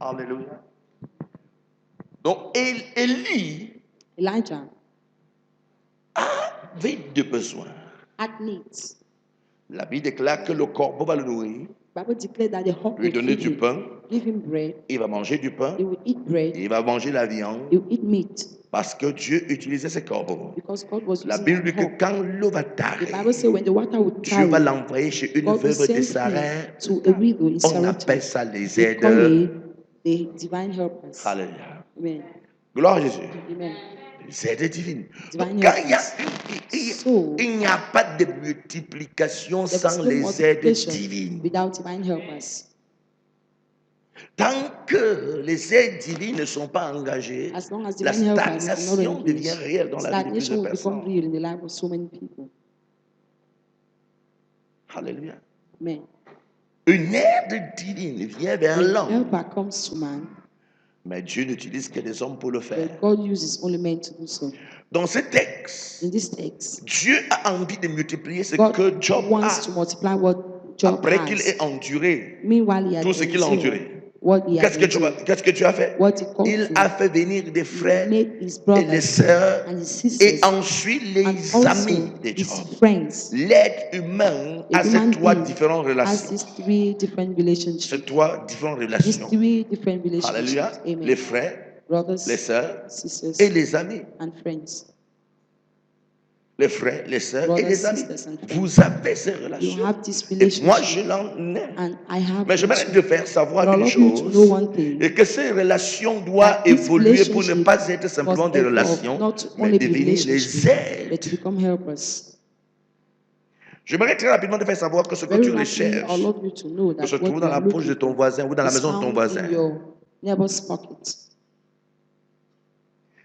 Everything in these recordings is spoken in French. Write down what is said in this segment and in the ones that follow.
Alléluia. Donc, Élie Elijah avait deux besoins. had needs. La Bible déclare que le corbeau va le nourrir, Bible declared that the hawk lui would donner feed du him, pain, give him bread, il va manger du pain, he would eat bread, il va manger la viande, he would eat meat, parce que Dieu utilisait ces corbeaux. because God was La using Bible dit an que hawk. quand l'eau va The tarir, Bible says when the water would Dieu va tarry, l'envoyer chez une God will veuve de send him Sarepta. to a widow in On appelle Sarepta. ça les They call aides. it the divine helpers. Alléluia. Amen. Gloire à Jésus. Amen. Les aides divines. Divine Donc, quand helpers. il n'y a pas de multiplication There is sans no les aides multiplication divines. without divine helpers. Tant que les aides divines ne sont pas engagées, As long as la divine helpers are not stagnation devient engaged, réelle dans la vie de stagnation plusieurs will become personnes. real in the life of so many people. Alléluia. Amen. Une aide divine vient vers A l'homme, helper comes to man, mais Dieu n'utilise que des hommes pour le faire. but God uses only men to do so. Dans ce texte, In this text, Dieu a envie de multiplier ce God que Job wants to a multiply what Job après qu'il has. ait enduré Meanwhile, he had tout ce qu'il a endured enduré. what he had endured. Qu'est-ce que tu as fait? What he called Il to. a fait venir des He frères made his et brothers les sœurs and his et sisters ensuite and les also amis de his Job. friends. L'être humain A a ces human trois being différentes has relations. these three different Ces relationships. trois différentes These relations. three different relationships. Alléluia. Amen. Les frères, Brothers, les sœurs sisters, et les amis. and friends. Les frères, les sœurs et Brothers, les amis. sisters, and friends. Vous avez ces You relations. have this Et moi, relationship, je l'en ai. and I have Mais j'aimerais it te too. faire savoir But I une love you to know chose, one thing, et que ces relations doivent that this évoluer pour ne relationship pas être simplement must des evolve, relations, not to mais only be devenir les relationship, but to aides. become helpers. J'aimerais très rapidement te faire savoir que ce que Very tu rapidly, I recherches love you to know peut that se what trouve you dans are la poche de looking ton for voisin ou dans la is maison de ton found voisin. in your neighbor's pocket.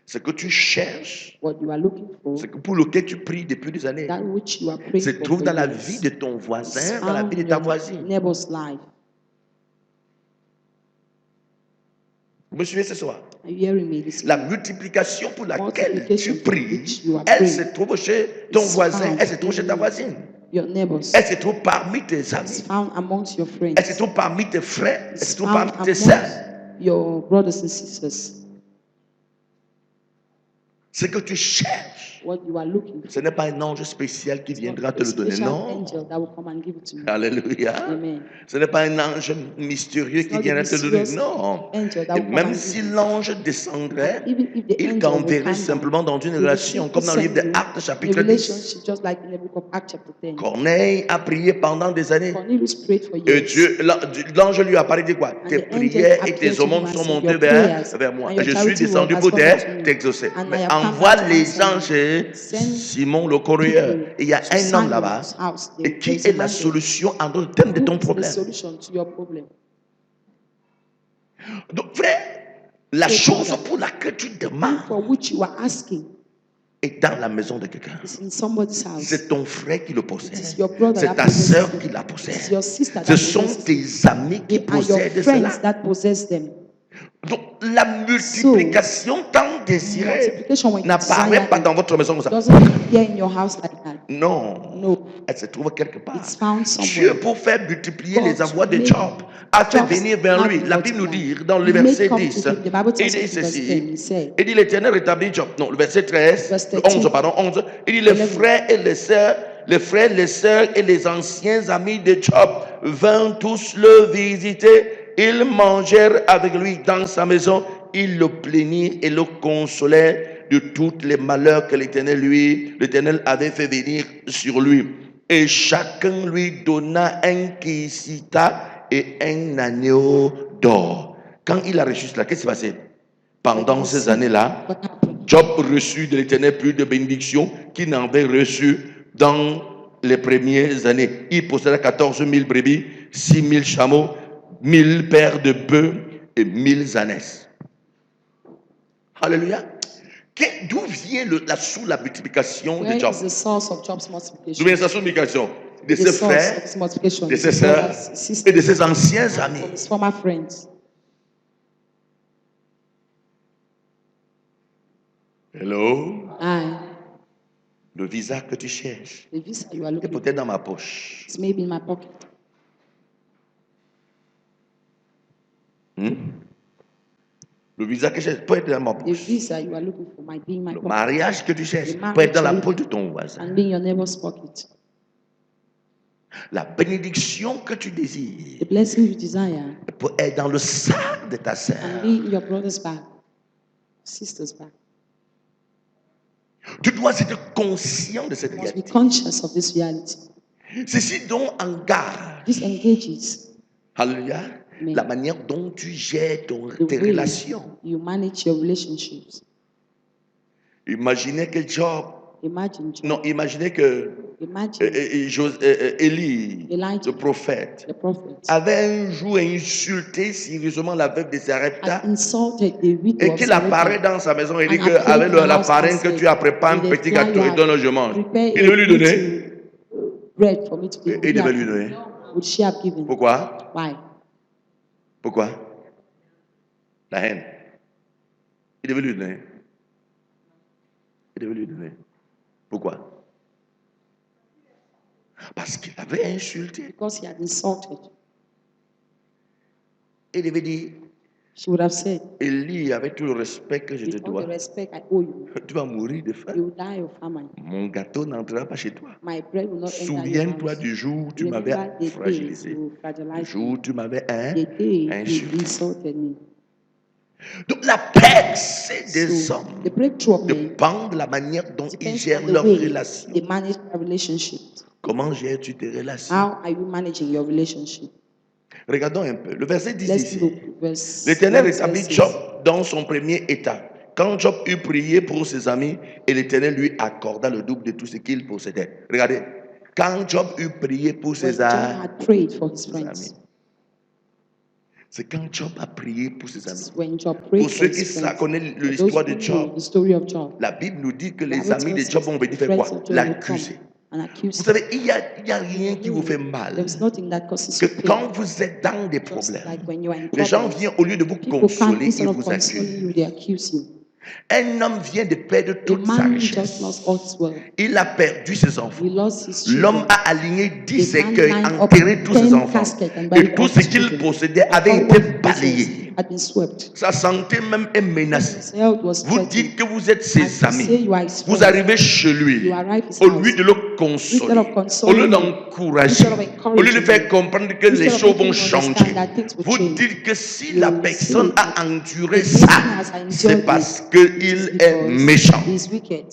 Ce que tu cherches, What you are looking for, ce pour lequel tu pries depuis des années, that which you are praying se for trouve dans la years, vie de ton is voisin, dans la found vie de in ta your voisine. neighbor's life. Vous me suivez ce soir? Are you hearing me this La evening? multiplication pour laquelle Multiplication tu for pries, which you are elle se praying trouve chez ton is voisin, found elle se trouve chez ta in voisine. your neighbors. Elle se trouve parmi tes It's amis. found amongst your Elle se friends. trouve parmi tes frères. Elle It's se trouve found parmi tes amongst sœurs. your brothers and sisters. Ce que tu cherches, What you are looking for. ce n'est pas un ange spécial qui It's not viendra a te le donner. special Non. angel that will come and give it to you. Alléluia. Amen. Ce n'est pas un ange mystérieux It's qui not a viendra te le donner. mysterious Non. angel that Et will come même and si give it. l'ange descendrait, Even if the il angel will t'enverrait come simplement down, dans une he will relation, simply comme dans le livre de send you Actes, in a chapitre 10. relationship, just like in the book of Acts chapter 10. Corneille a prié pendant des années. Cornelius prayed for Et years. l'ange lui a parlé de quoi? And Tes the angel prières et appeared tes to him aumônes and sont said, montées your prayers vers moi. and your Je suis charity descendu has pour come unto me. t'exaucer. And Mais I have come envoie down to les answer you. anges chez Send Simon le courrier. people Et il y a to un homme Simon's là-bas. house. They Et will qui put est a la man there. solution en le thème de ton Who is the problème? solution to your problem? Donc, frère, la So, chose brother, pour laquelle tu thing demandes for which you are asking est dans la maison de quelqu'un. is in somebody's house. C'est ton frère qui le It is possède. your brother C'est that ta possesses sœur it. qui la It is possède. your sister Ce that sont possesses it. tes amis qui They are your possèdent friends cela. that possess them. Donc, la multiplication tant désirée Multiplication when you n'apparaît desire pas it dans votre maison comme ça. doesn't appear in your house like that. Non. No. Elle se trouve quelque part. It's found Dieu, somewhere. pour faire multiplier God les envois de made Job, a fait Job's venir vers have lui. been La Bible nous multiplied. dit dans le He made verset come to 10, him. The Bible il tells us dit in verse 10, he ceci. said, Il dit l'Éternel rétablit Job. Non, le verset 13, Verse le 13, 11, pardon, 11. Il dit les 11. frères et les sœurs, et les anciens amis de Job vinrent tous le visiter. Ils mangèrent avec lui dans sa maison. Ils le plaignirent et le consolèrent de tous les malheurs que l'Éternel avait fait venir sur lui. Et chacun lui donna un késita et un agneau d'or. Quand il a reçu cela, qu'est-ce qui s'est passé? Pendant ces années-là, What happened? Job reçut de l'Éternel plus de bénédictions qu'il n'avait reçu dans les premières années. Il possédait 14 000 brebis, 6 000 chameaux, 1000 paires de bœufs et 1000 ânesses. Alléluia. D'où vient la multiplication Where de Job? is the source of Job's D'où multiplication? vient sa multiplication? De The ses source frères, of his multiplication. de ses His sœurs brothers, his et de sisters, ses anciens and from amis. his former friends. Hello? Aye. Le visa que tu cherches The visa you are est looking for peut-être dans ma poche. is maybe in my pocket. Hmm? Le visa que je cherche peut être dans ma The poche. visa you are looking for might be in my Le pocket mariage que tu cherches The peut être dans la marriage poche de ton voisin. and be in your neighbor's pocket. La bénédiction que tu désires The blessing you desire peut être dans le sac de ta can sœur. be in your brother's bag, sister's bag. Tu dois être conscient de cette You must be réalité. conscious of this reality. Ceci donc engage, This engages alléluia, Amen. la manière dont tu gères the tes way relations. you manage your relationships. Imaginez que Job, Imagine, Job. non, imaginez que Imagine Élie, Elijah, le prophète, the prophet, avait un jour insulté sérieusement la veuve de Sarepta had insulted the widow et of qu'il apparaît Sarepta. dans sa maison et dit And que appeared avec in the la house farine and que said, tu as préparé un "With the petit flour gâteau you et have donne, je mange. prepared Il devait lui a donner. little bread for me to eat. Il devait lui donner. Would she have given? Pourquoi? Why? Pourquoi? La haine. Il devait lui donner. Il devait lui donner. Pourquoi? Parce qu'il avait insulté. Because he had insulted. Il devait dire, She would have said, Élie, avec tout le respect que je te with all dois, the respect I owe you, tu vas mourir de faim. you will die of famine. Mon gâteau n'entrera pas chez toi. My bread will not enter your Souviens-toi house. du jour où tu m'avais Remember the day fragilisé. you Le fragilized jour où me. tu m'avais The day you insulté. insulted me. Donc la percée des So, hommes the breakthrough of men dépend de la manière dont ils depends gèrent on the leurs way relations. they manage their relationships. Comment gères-tu tes relations? How are you managing your relationship? Regardons un peu. Le verset 10 Let's ici. look. Verse L'Éternel 1 rétablit says, Job dans son premier état. Quand Job eut prié pour ses amis, et l'Éternel lui accorda le double de tout ce qu'il possédait. Regardez. Quand Job eut prié pour when ses Job had prayed for his amis, friends. c'est quand Job a prié pour ses amis. When Job prayed Pour for ceux qui his friends. connaissent For those l'histoire who de know Job, the story of Job. la Bible nous dit que The les Bible amis de tells Job us ont venu the faire friends quoi? of Job will L'accuser. come and accuse Vous him. savez, il n'y a rien qui vous fait mal. There's nothing that causes Que you pain. quand vous êtes dans des Just problèmes, like when you are in les gens problems, viennent au lieu de vous people come consoler, instead ils of vous consoling you, accusent. they accuse you. Un homme vient de perdre A toute sa man richesse. just lost all his wealth. Il a perdu ses enfants. He lost his L'homme children. a aligné 10 The man écueils, lined up enterré tous ses 10 enfants. caskets and Et buried tout all ce his qu'il children. possédait And avait all été what he balayé. possessed had been swept. Sa santé même est menacée. His health was Vous threatened. dites que vous êtes And ses you say amis. you are his Vous friend. arrivez chez lui. You arrive his Au house. lieu de le Instead consoler, of au consoling lieu him, d'encourager, instead of au lieu de encouraging faire him, comprendre que les instead of choses making vont him changer, understand that things will vous change, dites que si you la will personne say a that enduré the ça, person has endured c'est it, parce it qu'il is est because méchant. he is wicked.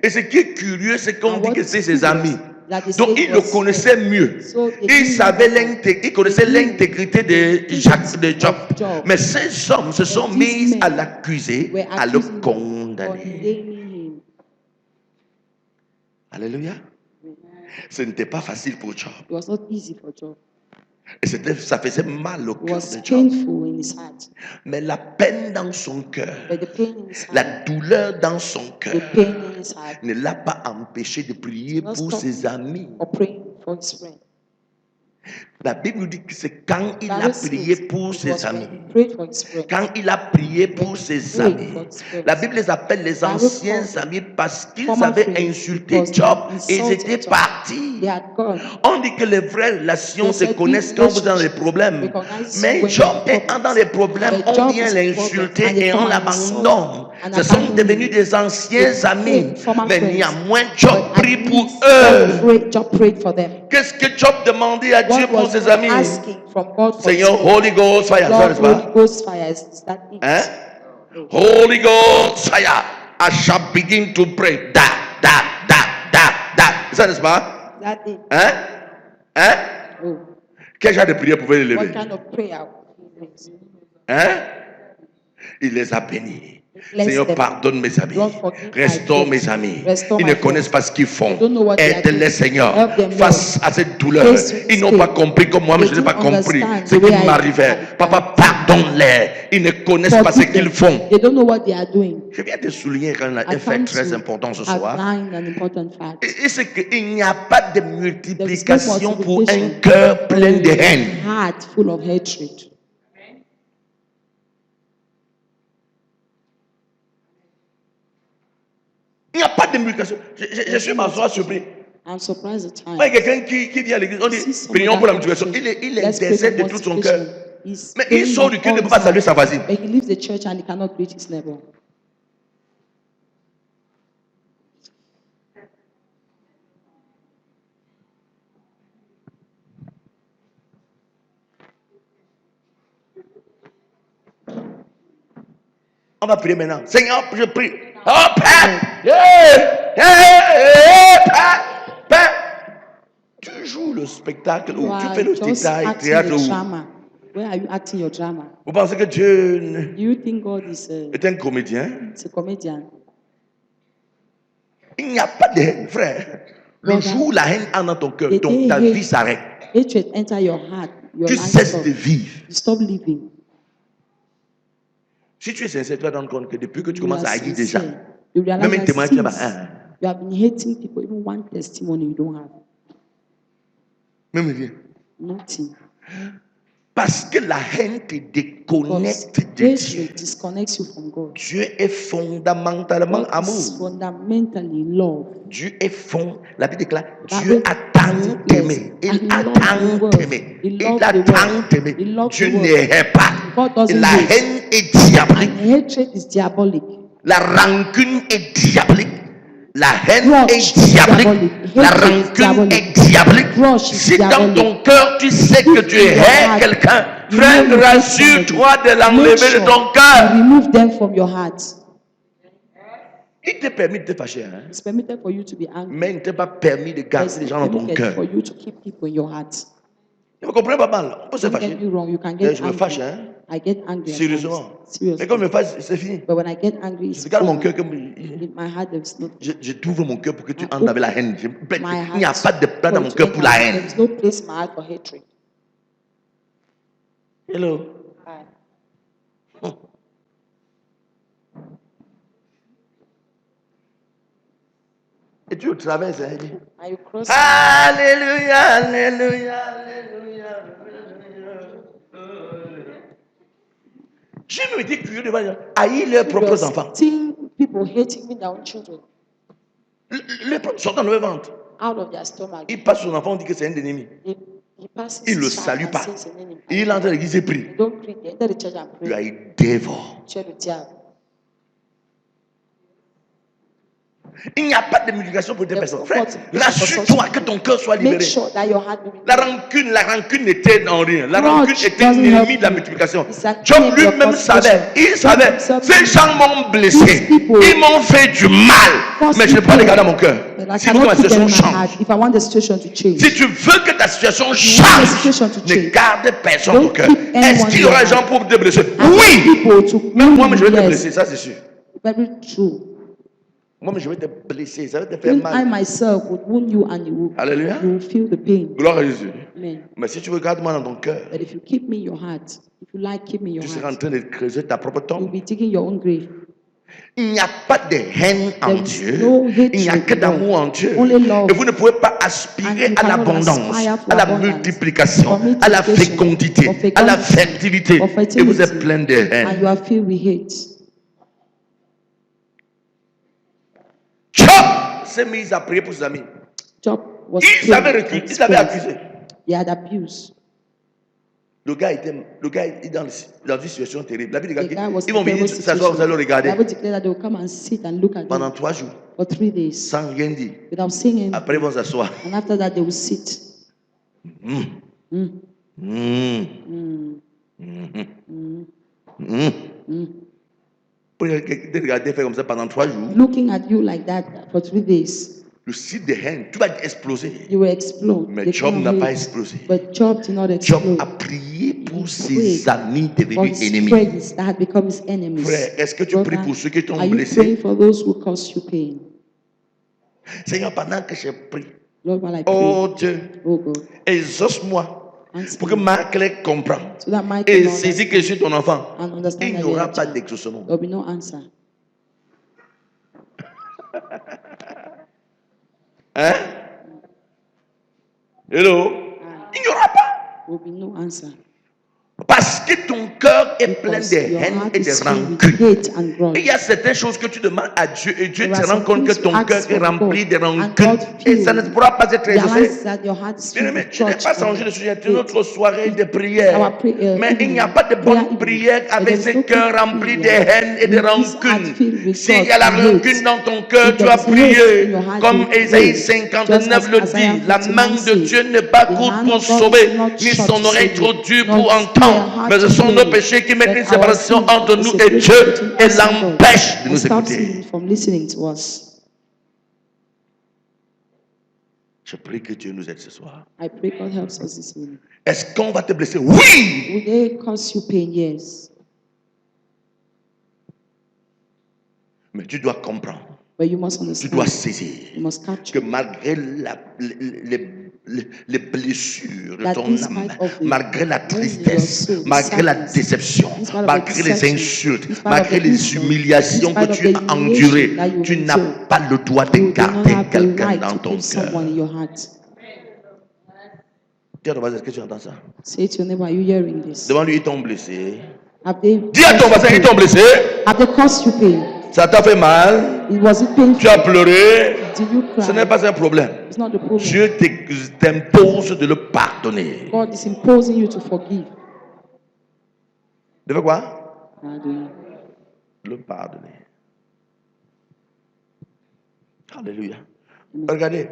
Et ce qui est curieux, c'est qu'on And dit what que is c'est ses curious, amis. that they Donc say il le was connaissait mieux. So they Il knew savait that il connaissait they knew l'intégrité de the Jacques, de Job. of Job. Mais ces hommes se sont these mis à men l'accuser, were à le accusing him, condamner. condemning him. Alléluia. Ce n'était pas facile pour Job. It was not easy for Job. Et ça faisait mal au It cœur was de Job. painful in his heart. Mais la peine dans son cœur, But the pain in his la heart, douleur dans son the cœur, pain in his heart, ne l'a pas empêché de prier not pour stop ses amis. for praying for his friend. La Bible nous dit que c'est quand il a Bible prié says pour it ses was when amis. he prayed for his friend. Quand il a prié pour ses amis, la Bible les appelle les anciens amis parce qu'ils avaient insulté Job et ils étaient partis. They had gone. On dit que les vraies relations se They said connaissent these quand vous êtes dans les relationships problèmes. recognize Mais when Job you're in est dans les problèmes, But on Job vient is l'insulter problem, and they et on come and l'abandonne. insult Ce and sont abandon devenus him. des anciens They amis. became former Mais friends. néanmoins, Job But at prie pour least eux. Job prayed for them. Qu'est-ce que Job demandait à Dieu What pour was ses God amis? asking from God for Seigneur, his friend? Holy Ghost fire, ça Lord, n'est-ce pas? Holy Ghost fire, is that it? Hein? Holy Ghost fire, I shall begin to pray. Da, da, da, da, da. Ça n'est-ce pas? Is that it? Hein? Hein? Oh. Quel genre de prière pouvait les What lever? kind of prayer? Hein? Il les a bénis. Bless Seigneur, them. pardonne mes amis. Lord, forgive Restaure my mes friends. amis. Restore Ils my ne connaissent friends. pas ce qu'ils font. They don't know what they are Aide-les, doing. Seigneur, Help them, Lord. face à cette douleur. Face to this Ils n'ont pas pain. compris comme moi-même, They je n'ai pas didn't compris understand ce the way qui I- m'arrivait. Papa, pardonne-les. Ils ne connaissent pas ce Forgive qu'ils them. font. They don't know what they are doing. Je viens de souligner un I fait come très to important ce soir. outline an important fact. Et c'est qu'il n'y a pas de There is no multiplication pour un multiplication cœur plein de for a haine. heart full of hatred. Il n'y a pas de multiplication. Je suis parfois surpris. I'm surprised at Il y a times. quelqu'un qui vient à l'église, on dit See some prions pour la other multiplication. Christians. Il est Let's pray décède for de tout son cœur. multiplication. He's Mais il going sort on du culte, il ne all peut pas saluer time. sa voisine. But he leaves the church and he cannot greet his neighbor. On va prier maintenant. Seigneur, je prie. Oh Père! Père! Père! Tu joues le spectacle You ou tu are fais le just acting théâtre a où? drama. Where are you acting your drama? Vous pensez que Dieu Do you think God is est un comédien? a comedian? Il n'y a pas de haine, frère. Le Brother, jour où la haine entre dans ton cœur, the donc day ta hate- vie s'arrête. hatred enter your heart, your Tu life cesses stop. de vivre. You stop living. Si tu es sincère, tu vas te rendre compte que depuis que tu You commences are à haïr déjà, sincere. You même realize un that témoin, tu vas since you have been hating people, even one testimony you don't have. même rien. Nothing. Parce que la haine te Because déconnecte de Dieu. hatred disconnects you from God. Dieu est fondamentalement God is amour. fundamentally love. Dieu est la Bible déclare, Bible Dieu a tant declares, aimé. and Il he a loved the tant world. aimé. He Il loved a the world. tant aimé. He loved Dieu the world. n'errait pas. God doesn't La hate. haine est diabolique. And hatred is diabolic. La rancune est diabolique. La haine Grudge est is diabolique. diabolic. La Hatred is rancune diabolic. est diabolique. Grudge is Si dans diabolic. ton cœur tu sais que If tu in your hais heart quelqu'un, you frère, know you hate rassure-toi somebody, de l'enlever make de sure ton you cœur. remove them from your heart. Il t'est permis de te fâcher, hein? It's permitted for you to be angry. Mais il ne t'est pas permis de But garder it's les gens dans ton permitted cœur. for you to keep people in your heart. Vous comprenez pas mal? On peut se Don't fâcher. get me wrong, you can D'ailleurs, get je me fâche, angry. hein? I get angry at Sérieusement. times. Seriously. Mais quand je me fâche, c'est fini. But when I get angry, Je it's regarde mon over. cœur comme. In my heart, there's no Je t'ouvre mon cœur pour que tu I entres avec la open haine. my Il n'y a heart pas de place dans for mon you to cœur pour la enter. haine. There's no place in my heart for hatred. Hello. Bye. Et tu traverses, hein? Are you cross? Alléluia, alléluia, alléluia. Je me dis curieux de voir haïr leurs propres enfants. Seeing people hating their own children Sortant de leur ventre. out of their stomach. Il passe son enfant, on dit que c'est un ennemi. He passes Il ne le his child salue and pas. says an enemy. Il entre à l'église et prie. They don't pray. They enter the church and You are pray. a devil. Tu es le diable. Il n'y a pas de multiplication pour des There's personnes. no Frère, multiplication for rassure-toi such que people. ton cœur soit Make libéré. sure that your heart will be La rancune n'était en rien. La Grudge rancune était doesn't l'ennemi help de la you. multiplication. It's an Job enemy of lui-même savait. multiplication. Il Job savait. himself Ces gens m'ont blessé. These people Ils m'ont fait du mal. cause Mais je ne peux pas les people. garder dans mon cœur. But I Si vous que ma cannot put them situation in my change. heart if I want the situation to change. Si tu veux que ta situation want the change, situation to ne change, garde personne dans ton don't cœur. keep anyone Est-ce qu'il y in aura your des gens heart. pour te blesser? Ask Oui. people to Même moi, mais je vais te yes. blesser, ça c'est sûr. Very true. Moi, mais je vais te blesser, ça va te faire Even I mal. myself would wound you and Alléluia. you will feel the pain. Gloire à Jésus. Amen. Mais si tu veux garder moi dans ton cœur, But if you keep me in your heart, if you like keep me in your tu seras en heart, train de creuser ta propre you'll tombe. be digging your own grave. Il n'y a pas de haine en There is Dieu. no hatred Il n'y a que in d'amour God. en Dieu. Only love. Et vous ne pouvez pas And aspirer you à cannot l'abondance, aspire for à la abundance, multiplication, for à la multiplication, fécondité, for à la fecundity, fertilité. for Et vous êtes fertility. plein de And haine. you are filled with hate. Job s'est mis à prier pour ses amis. Job was Ils killed avaient and reculé, ils avaient exposed. accusé. They had abused. Le gars est dans une situation terrible. La Bible The dit guy was ils vont in a venir terrible s'asseoir, vous allez le situation. The regarder Bible declared that they will come and sit and look at pendant him 3 jours, for 3 days sans rien dire. without saying Après, ils vont s'asseoir. and after that they will sit. Mm. Mm, Mm. mm, Mhm. mm, Mhm. mm. Pour te regarder faire comme ça pendant 3 jours, Looking at you like that for 3 days, le site de haine, tu vas exploser. you will explode. Mais They Job cannot n'a pas hate. explosé. But Job did not Job explode. a prié pour He ses prayed amis For devenus his ennemis. friends that had become his enemies. Frère, est-ce que tu pries Brother, pour ceux qui t'ont are you blessé? praying for those who cause you pain? Seigneur, pendant que je prie, Lord, while I pray, oh Dieu, oh God, exauce-moi answer pour que me, Marc comprenne so that my et can saisis que je suis ton enfant. and understand Il that n'y you are aura a pas child. d'exaucement. There will be no answer. Hein? Hello? Ah, Il n'y aura pas. there will be no answer. Parce que ton cœur est plein Because de your haine heart et de is filled with rancune. hate and grudge. Et il y a certaines choses que tu demandes à Dieu et Dieu There te are rend some compte que things ton you cœur ask est from rempli God, de and rancune. God Et ça ne pourra pas être exaucé. realize that your heart is filled Bien-aimé, with tu n'es grudge pas and changé de sujet, c'est hate. notre soirée de Our prière. Mais il n'y a pas de prayer bonne evening, prière but avec there is ce no cœur good rempli de prayer haine et de with this heart rancune. filled with S'il y a grudge la and rancune hate. dans ton cœur, If tu there as is hate in prié. your heart, Comme you pray. Ésaïe Just 59 as le Isaiah dit, la 59 main de says, Dieu n'est pas the courte hand pour of God sauver, is not ni short son to oreille save trop you, dure nor pour his ear entendre. hard Mais ce to sont hear nos you. péchés qui mettent But une our séparation sin entre is nous a et Dieu separation between et us and God, l'empêche de and nous stops écouter. him from listening to us. Je prie que Dieu nous aide ce soir. I pray God helps us this evening. Est-ce qu'on va te blesser? Oui! Will they cause you pain? Yes. Mais tu dois comprendre, But you must tu understand. dois saisir You must que capture malgré les blessures de that ton in âme, spite of the malgré la wound in your tristesse, soul, the malgré la sadness, déception, in spite of the malgré les deception, insultes, in spite of malgré the les insult, humiliations in que spite of tu the as humiliation endurées, that you tu endure, n'as pas le droit de you do not garder have the quelqu'un right dans to ton keep someone in cœur. your heart. Dis à ton voisin, est-ce que tu entends ça? Say to your neighbor, are you hearing this? Demande-lui, ils t'ont blessé. Have they Dis à ton caused voisin, you ils t'ont pain? blessé. Have they caused you pain? Ça t'a fait mal. Was it Tu as painful? pleuré. Did you Ce n'est cry? pas un problème. It's not the problem. Dieu t'impose de le pardonner. God is imposing you to forgive. De faire quoi? Hallelujah. Le pardonner. Alléluia. Amen. Regardez,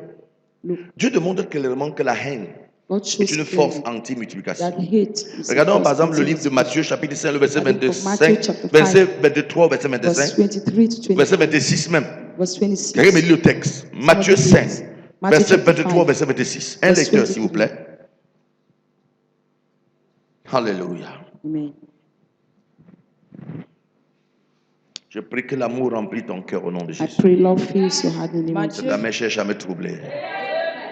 Look, Dieu demande clairement que la haine God est shows une force clearly that anti-multiplication. hate is a Regardons par force exemple le livre de anti-multiplication. Matthieu, chapitre 5, le verset The book of Matthew, 25, chapter 5, verset 23 au verset verse 25, 23 to verset 25, 26 même. verse 26. Quelqu'un me lit le texte. Matthieu 5, Matthew verset chapter 23, 5, verset 26. Un verse lecteur, s'il vous 23. plaît. Alléluia. Amen. Je prie que l'amour remplit ton cœur au nom de I Jésus. pray love fills your heart in the name of Cette Jesus. main cherche à me troubler.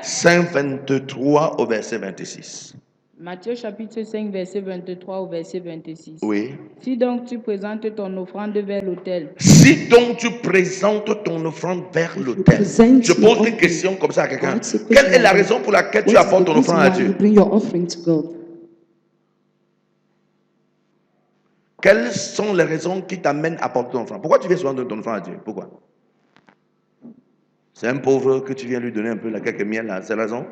5, 23 au verset 26. Matthieu chapitre 5, verset 23 au verset 26. Oui. Si donc tu présentes ton offrande vers l'autel, Si donc tu présentes ton offrande vers If you l'autel, present je your pose une offering, question comme ça à quelqu'un. I'll ask a question Quelle est la like raison pour laquelle tu What is apportes the ton offrande à reason why you Dieu? bring your offering to God? Quelles sont les raisons qui t'amènent à apporter ton offrande? Pourquoi tu viens souvent donner ton offrande à Dieu? Pourquoi? C'est un pauvre que tu viens lui donner un peu la quelques miel là, c'est la raison?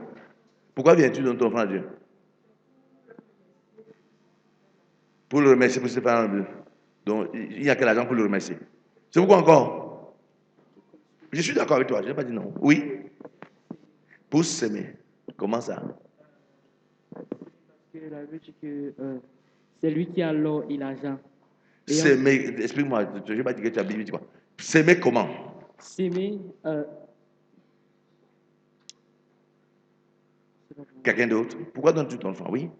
Pourquoi viens-tu donner ton offrande à Dieu? Pour le remercier pour ses parents. Donc, il n'y a que l'argent pour le remercier. C'est pourquoi encore? Je suis d'accord avec toi, je n'ai pas dit non. Oui? Pour s'aimer. Comment ça? La Bible dit que c'est lui qui a l'or et l'argent. Et S'aimer, explique-moi, je ne vais pas dire que tu as Bible, dis quoi? S'aimer comment? s'aimer, Quelqu'un d'autre? Pourquoi donnes-tu ton offrande? Oui?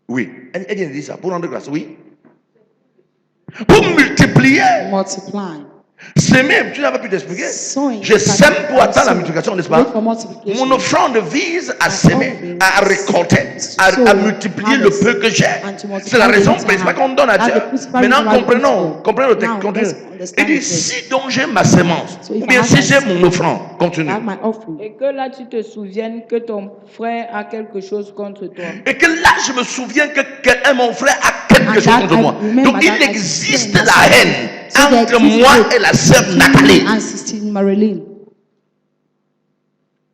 Oui. Elle vient de dire ça. Pour rendre grâce, oui? Pour multiplier. Multiply. S'aimer, tu n'as pas pu t'expliquer. Sowing. Je sème pour atteindre la multiplication, n'est-ce Wait for pas? multiplication. Mon offrande vise à s'aimer, à récolter, à multiplier le peu que j'ai. C'est la raison principale qu'on donne à Dieu. Maintenant, comprenons le texte. Continue. Il dit, si donc j'ai ma sémence, ou bien si j'ai mon offrande, continue. I have my offering. et que là tu te souviennes que ton frère a quelque chose contre toi, Et que là, je me souviens que mon frère a quelque chose contre moi. Donc, il existe la haine entre moi et la sœur Nathalie. And Sister Marilyn.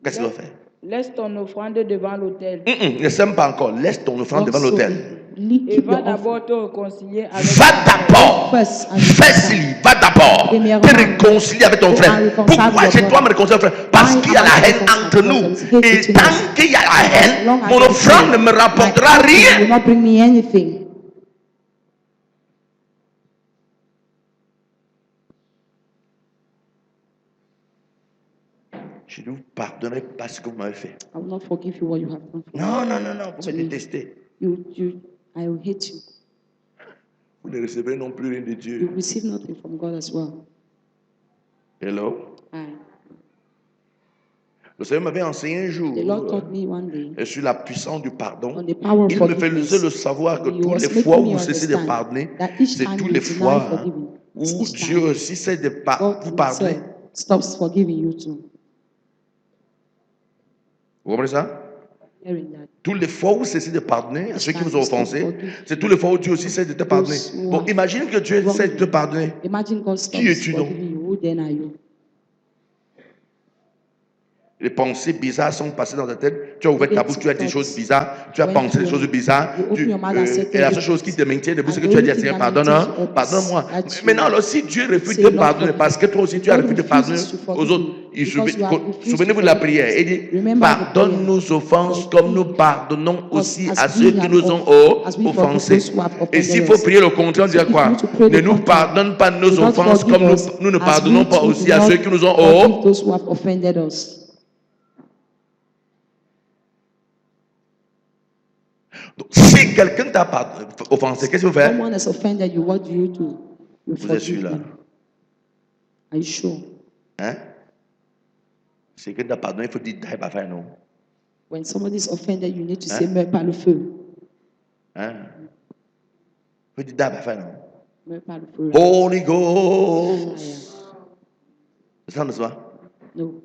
Qu'est-ce qu'il doit faire? laisse ton offrande devant l'autel Ne sème pas encore. Laisse ton offrande devant l'autel. et Keep va your offering. d'abord te réconcilier avec Va ton frère. d'abord. First and Fais-y, va d'abord te réconcilier avec ton frère. Pourquoi je dois me réconcilier avec ton frère? Parce qu'il y a la haine entre nous. Et tant qu'il y a la haine, mon offrande ne me rapportera It will rien. not bring me anything. Je ne vous pardonnerai pas ce que vous m'avez fait. I will not forgive you what you have done for me. Non, non, non, non, vous me détestez. I will hate you. Vous ne recevrez non plus rien de You Dieu. receive nothing from God as well. Hello? Aye. Le Seigneur m'avait enseigné un jour The Lord taught me one day sur la puissance du pardon. on the power of Il me forgiveness. faisait le savoir que He toutes was les making fois où me vous cessez de understand pardonner, that each c'est time toutes you les deny fois forgiving, où each Dieu time aussi cesse de God vous pardonner. himself stops forgiving you too. Vous comprenez ça? Hearing that. Tous les fois où cessez de pardonner à ceux qui vous ont It's time to offensé, forgive. c'est tous les fois où Dieu aussi cesse de te pardonner. Bon, imagine que Dieu wrong cesse de te pardonner. Imagine God stops Qui es-tu donc? forgiving you. Who then are you? Les pensées bizarres sont passées dans ta tête. Tu as ouvert ta bouche, tu as dit des choses bizarres. Tu as When pensé des you- choses bizarres. you open your mouth and say Et la seule things, chose qui te maintient debout, c'est que and tu as dit, the only Seigneur, thing that maintains pardonne-moi, you up is pardonne-moi. that you Maintenant, alors, si Dieu refuse say, de Lord, pardonner, forgive parce que toi aussi tu as God refusé de refuses pardonner to forgive aux autres, you because you have refused souvenez-vous to de la forgive prière. others. Il dit, Remember the pardonne nos prayer. offenses Forgive comme nous pardonnons us aussi as à we ceux qui have nous ont as we forgive offensés. those who have Et offended s'il faut us. prier le contraire, on So dirait if quoi? you need to pray Ne the nous contraire, pardonne pas nos do not offenses forgive comme us nous ne as pardonnons we pas too aussi do à not ceux qui nous ont forgive those who have offended us. Donc, si quelqu'un t'a offensé, qu'est-ce que vous faites? Someone has offended you, what do you do? You Vous êtes sûr forgive là? them. Are you sure? Hein? Si quelqu'un t'a pardonné, il faut dire d'ailleurs pas faire non. When somebody is offended, you need to Hein? say, meurs par le feu. Hein? Il faut dire d'ailleurs pas faire non. Meurs par le feu. Holy Ghost. C'est ça, n'est-ce pas? No.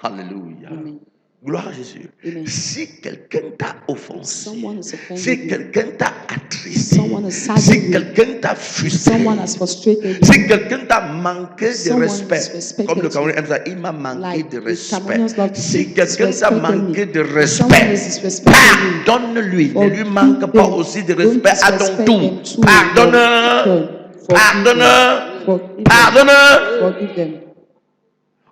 Alléluia. Amen. Gloire à Jésus. Amen. Si quelqu'un t'a offensé, Someone has offended si you. quelqu'un t'a attristé, Someone has saddened si you. quelqu'un t'a frustré, Someone has frustrated you. si quelqu'un t'a manqué de Someone respect, disrespected comme le you. Cameroun aime ça, il m'a manqué Like de the respect. Cameroonians love to Si say, quelqu'un t'a disrespected manqué me. de Someone respect, is disrespecting you. pardonne-lui. Ne lui Forgive manque pas them. aussi de Don't respect à ton disrespect tour. them too. Pardonne, Forgive pardonne, them. Forgive them. pardonne. Forgive them.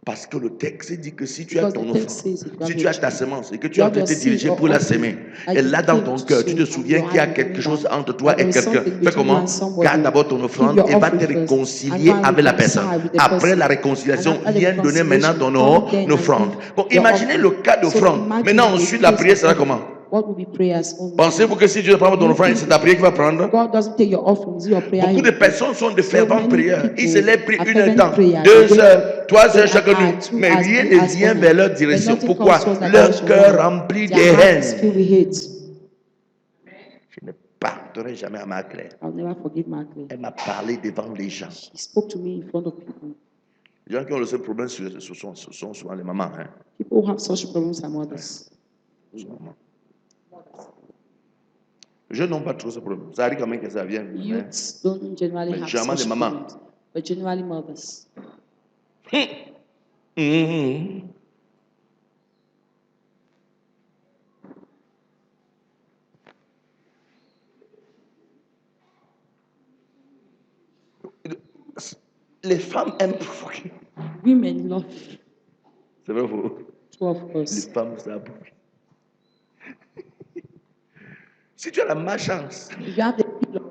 Parce que le texte dit que si tu as Because ton the offrande, text says if you have si tu your as ta child, semence et que tu you as have your été seed dirigé or pour la offering, semer, and et you là dans came ton to cœur, tu te sow, souviens and qu'il y a you quelque chose remember entre toi that et there is quelqu'un. something Fais between you comment? and somebody. Garde d'abord ton Keep offrande your et va te offering first, réconcilier and go and avec la reconcile personne. with the Après person. la réconciliation, And after the viens donner maintenant reconciliation, ton come then and offrande. give Bon, your imaginez offering. le cas So d'offrande. imagine Maintenant, the ensuite, la case prière of sera offering. comment? What will be prayers only? Pensez-vous que si Dieu prend ton offrande, c'est ta prière qui va prendre? God doesn't take your offering, it's your prayer. Beaucoup de he will personnes sont de So ferventes many prières. people Ils se lèvent prier are une heure de fervent temps, prayer. 2 They heures, 3 pray heures chaque an hour, nuit. 2 Mais hours, rien 3 ne hours vient one vers night. leur But direction. nothing Pourquoi? comes towards their Leur direction. cœur Why? rempli de Their heart is haine. filled with hate. Je ne pardonnerai jamais à ma Claire. I'll never forgive Margaret. Elle m'a parlé devant les gens. She spoke to me in front of people. Les gens qui ont le seul problème, ce sont souvent les mamans. Hein? People who have such problems are mothers. Les mamans. Je n'ai pas trop ce problème. Ça arrive quand même que ça vienne. Hein? Youths don't generally Mais have généralement, such les mamans. problems, but generally mothers. Mhm. Les femmes aiment provoquer. Women love C'est vrai, vous. to, of Les course. femmes, ça provoque. Si tu as la malchance, If you have the people,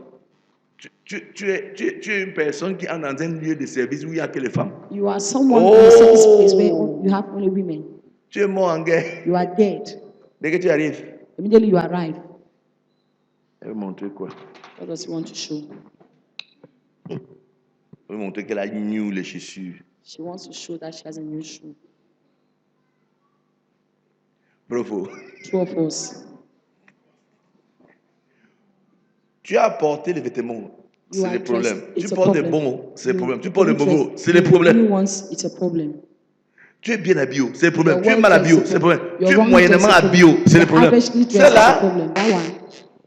tu es une personne qui est dans un lieu de service où il n'y a que les femmes. you are someone in a service place where Oh! you have only women. Tu es mort en guerre. You are dead. Dès que tu arrives, Immediately you arrive. elle veut montrer quoi? What does he want to show? Elle veut montrer qu'elle a new les chaussures. She wants to show that she has a new shoe. Bravo. Two of us. Tu as apporté les vêtements, You c'est are le problème. dressed, Tu it's a portes des problem. bons, c'est le You- problème. Tu you portes des don't mauvais, dress c'est le the problème. new ones, it's a problem. Tu es bien habillé, c'est le problème. You're Tu es well mal dressed, habillé, it's a c'est le problème. problem. Tu You're es wrong moyennement dressed, it's a habillé, c'est le You're problème. averagely dressed, it's a Celle-là, problem. That one.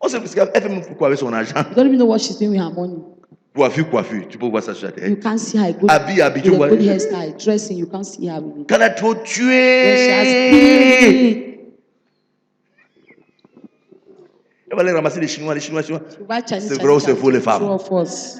on sait parce qu'elle fait même pourquoi avec son argent. You don't even know what she's doing with her money. Coiffure, tu peux voir ça sur la You tête. can't see her good, Habillé, tu with a vois. good hairstyle. Dressing, you can't see her with it. Qu'elle a trop When she has tué. paid, Elle va aller ramasser les Chinois. she will buy Chinese, C'est vrai ou c'est faux, les Two femmes? of us.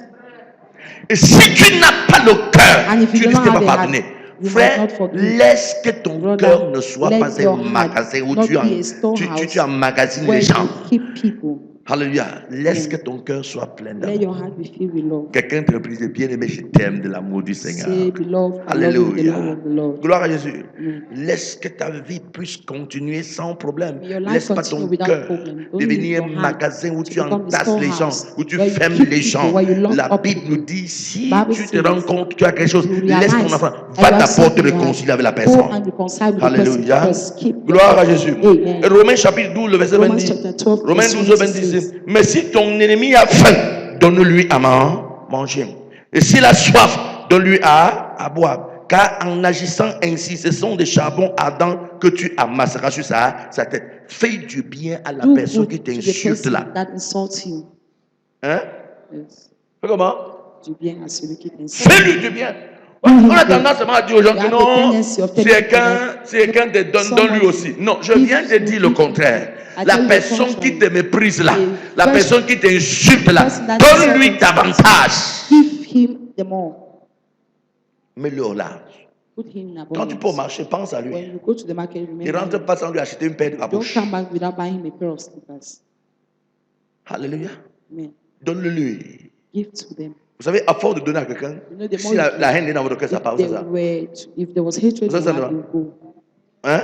Et si tu n'as pas le cœur, And if you tu do risques not de have pas a pardonner. heart, you Frère, might not forgive. laisse que ton Brother, cœur ne soit let pas your un heart magasin où not tu, be a storehouse tu emmagasines where les gens. you keep people. Alléluia. Laisse que ton cœur soit plein Let d'amour. your heart be filled with love. Quelqu'un te prie, bien-aimé, je t'aime de l'amour du Seigneur. Say, beloved, I love you with the love Alléluia. of the Lord. Gloire à Jésus. Amen. Laisse que ta vie puisse continuer sans problème. May your life Laisse pas continue ton without cœur problem. Don't devenir leave un your magasin où heart tu to become the entasses les gens, storehouse où tu where you fermes keep les people, gens. where you lock La up Bible people. nous dit, si Bible tu te says, rends compte que tu as quelque chose, you laisse ton realize enfant, that va you are d'abord te sick, you have- réconcilier avec la Go personne. and reconcile with the Alléluia. person first. Keep the Gloire à person. Jésus. Amen. Et Romains chapitre 12, le verset Romans 20. chapter 12, Romains verse 12, 20 26. dit, mais si ton ennemi a faim, donne-lui à manger. Et s'il a soif, donne-lui à boire. Car en agissant ainsi, ce sont des charbons ardents que tu amasseras sur sa tête. Fais du bien à la Do personne good qui to the t'insulte person là. that insults you. Hein? Yes. Fais comment? Du bien à celui qui t'insulte. Fais-lui du bien. On a tendance seulement à dire aux gens que non, si quelqu'un te donne, donne lui aussi. Non, je viens de dire le contraire. La personne qui te méprise là, la personne qui t'insulte là, donne-lui davantage. Give him the more. Mets-le au large. Put him in Quand tu peux abundance. marcher, pense à When lui. you go to the market, Ne remember rentre him. pas sans lui acheter une paire de Don't babouches. come back without buying him a pair of slippers. Alléluia. Amen. Donne-le-lui. Give to them. Vous savez, à force de donner à quelqu'un, You know, the more si you la haine est dans votre cœur, ça If part. if there was hatred, Ça, in ça your ne heart, va. you go. Hein?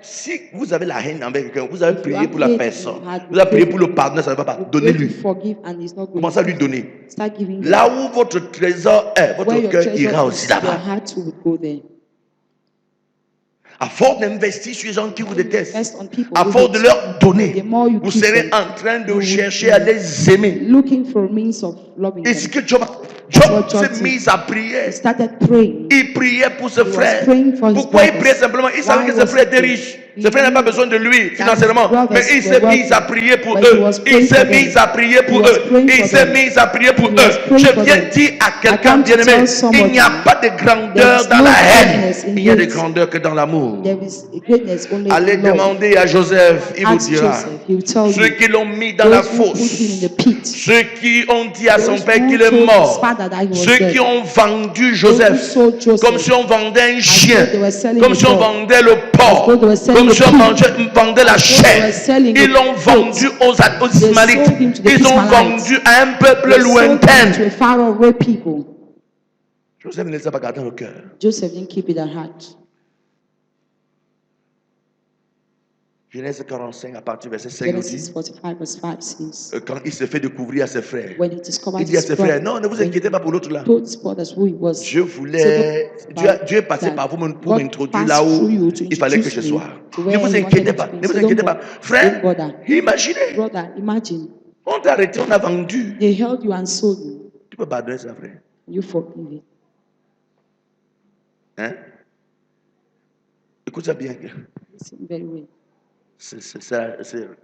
Si vous avez la haine envers quelqu'un, vous avez prié pour la hate in personne, your heart, vous avez prié pray pour for le pardon, ça ne va pas. You pray to Donnez-lui. forgive and he's not going Commencez à to lui donner. Start giving them. Là où votre trésor est, votre Where your cœur treasure ira is, aussi your là-bas. heart will go there. À force d'investir sur les gens qui vous détestent, Invest on people à who force de hate leur donner, The more you vous give serez them, en train de you will chercher be à les aimer. Looking for means of loving Et ce them. que Job what Job s'est did. mis à prier. He started praying. Il priait pour ce He was frère. praying for his Pourquoi il brothers. priait simplement? Il savait Why que ce was frère he était praying? riche. He Ce frère n'a pas knew besoin de lui that financièrement. his brothers Mais il were s'est mis wealthy. à prier pour But he eux. was Il praying s'est for mis them. à prier pour He was eux. praying Il for s'est them. mis à prier pour He was eux. praying Je for viens them. dire à I quelqu'un come to bien-aimé, tell il somebody, n'y a pas de grandeur there is dans no la haine. greatness in Il y a de hate. grandeur que dans l'amour. There is a greatness only Allez in love. demander à Joseph, il vous Ask dira. Joseph, he will tell Ceux you. qui l'ont mis dans la Those who put him in fosse. the pit. Ceux qui ont dit à son Those père who qu'il est told his mort. father that he was Ceux dead. qui ont vendu Those Joseph. who sold Joseph. Comme si on vendait un chien. they were selling Comme a si on dog. vendait le porc. though they were selling Comme a si on pig. vendait la As though they chair. were selling Ils a l'ont goat. vendu aux They Ismaélites. sold him to the Ils ont Ishmaelites. vendu à un peuple They sold him to lointain. a faraway people. Joseph ne les a pas gardés dans le cœur. Joseph didn't keep it at heart. Genèse 45 à partir du verset 5 nous Genesis dit, 45 verse 5 says, quand il se fait découvrir à ses frères, when he discovered il dit à his ses frères, brother, non, ne vous when inquiétez pas pour l'autre là. he told his brothers who he was, Je voulais, Dieu est passé par vous pour m'introduire là où il fallait que je sois. Ne vous inquiétez pas, ne vous inquiétez pas. Frère, imaginez, brother, imagine, on t'a arrêté, on a vendu. they held you and sold you. Tu peux pardonner ça, frère. You forgive it. Hein? Écoute ça bien. Listen very well. C'est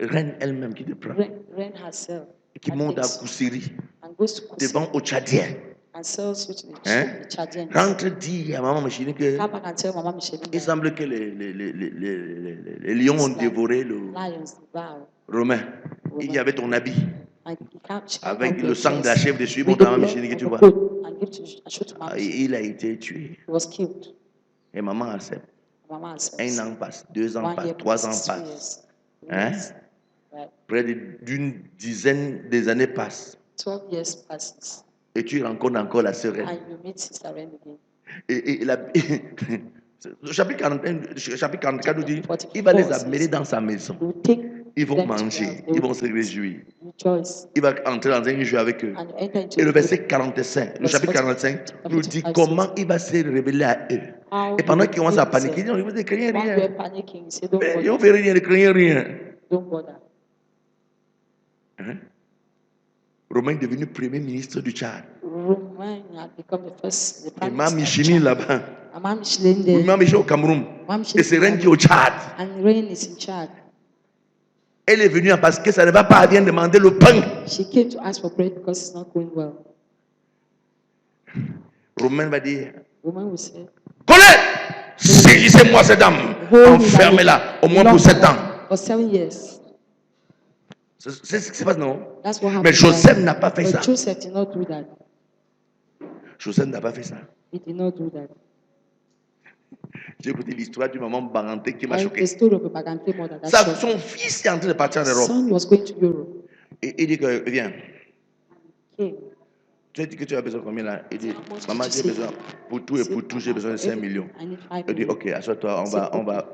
Reine elle-même qui te prend. Ren herself Et qui monte à Koussiri, and goes to Kusi devant au Tchadien. and sells you to Hein? the Chadians. Rentre, dit à maman Machine que Come back and tell Mama Michelle il semble que les lions ont dévoré le lions devour. Romain. Il y avait ton habit. And he can't check Avec out le your sang de la chest chèvre dessus, with mon the maman blood Michel que of tu the vois. goat and give to show to Mama. Il a été tué. He was killed. Et maman accepte. Mama says, 1 an passe, 2 ans 1 passe, year 3 ans passes, 2 passe. years. Hein? Right. Près d'une dizaine des années passent. 12 years passes Et tu rencontres encore la sœur. and you meet Sister Ren again. Et le chapitre 44 nous dit, il va les amener dans sa maison. You take Ils vont them to manger, house. They ils will vont se réjouir. rejoice Il va entrer dans un jeu avec eux. and enter into Et le the verset good. 45, le Verse chapitre 45 nous dit comment il va se révéler à eux. How Et pendant he qu'ils commencent à will paniquer, ils say, disent, ne craignez while rien. we're panicking, he said, don't Ils bother. ne font rien, ne craignez rien. Don't bother. Hein? Romain est devenu premier ministre du Tchad. Romain had become the first, the prime Imam minister. Michini là-bas. Imam Michelin there. Imam Michini au Cameroun. Imam Michelin Et c'est Reine qui est au Tchad. And Rain is in Chad. Elle est venue parce que ça ne va pas, elle vient demander le pain. She came to ask for bread because it's not going well. Romain va dire, Woman will say, Colette, saisissez-moi cette dame, hold me enfermez-la, au moins by pour the 7 ans. For 7 years. C'est ce qui se passe, non? That's what happened. Mais Joseph n'a pas fait But ça. Joseph did not do that. Joseph n'a pas fait ça. He did not do that. J'ai écouté l'histoire du maman Baranté qui m'a And choqué. the story of a Bagante mother that shocked Son fils est en train de partir en me. Europe. Son was going to Europe. Et il dit que, viens, Okay. tu as dit que tu as besoin de combien là? Il dit, How much maman, did j'ai you say? besoin, pour tout et pour tout, j'ai besoin de 5 millions. I need 5 Il dit, million ok, assure-toi,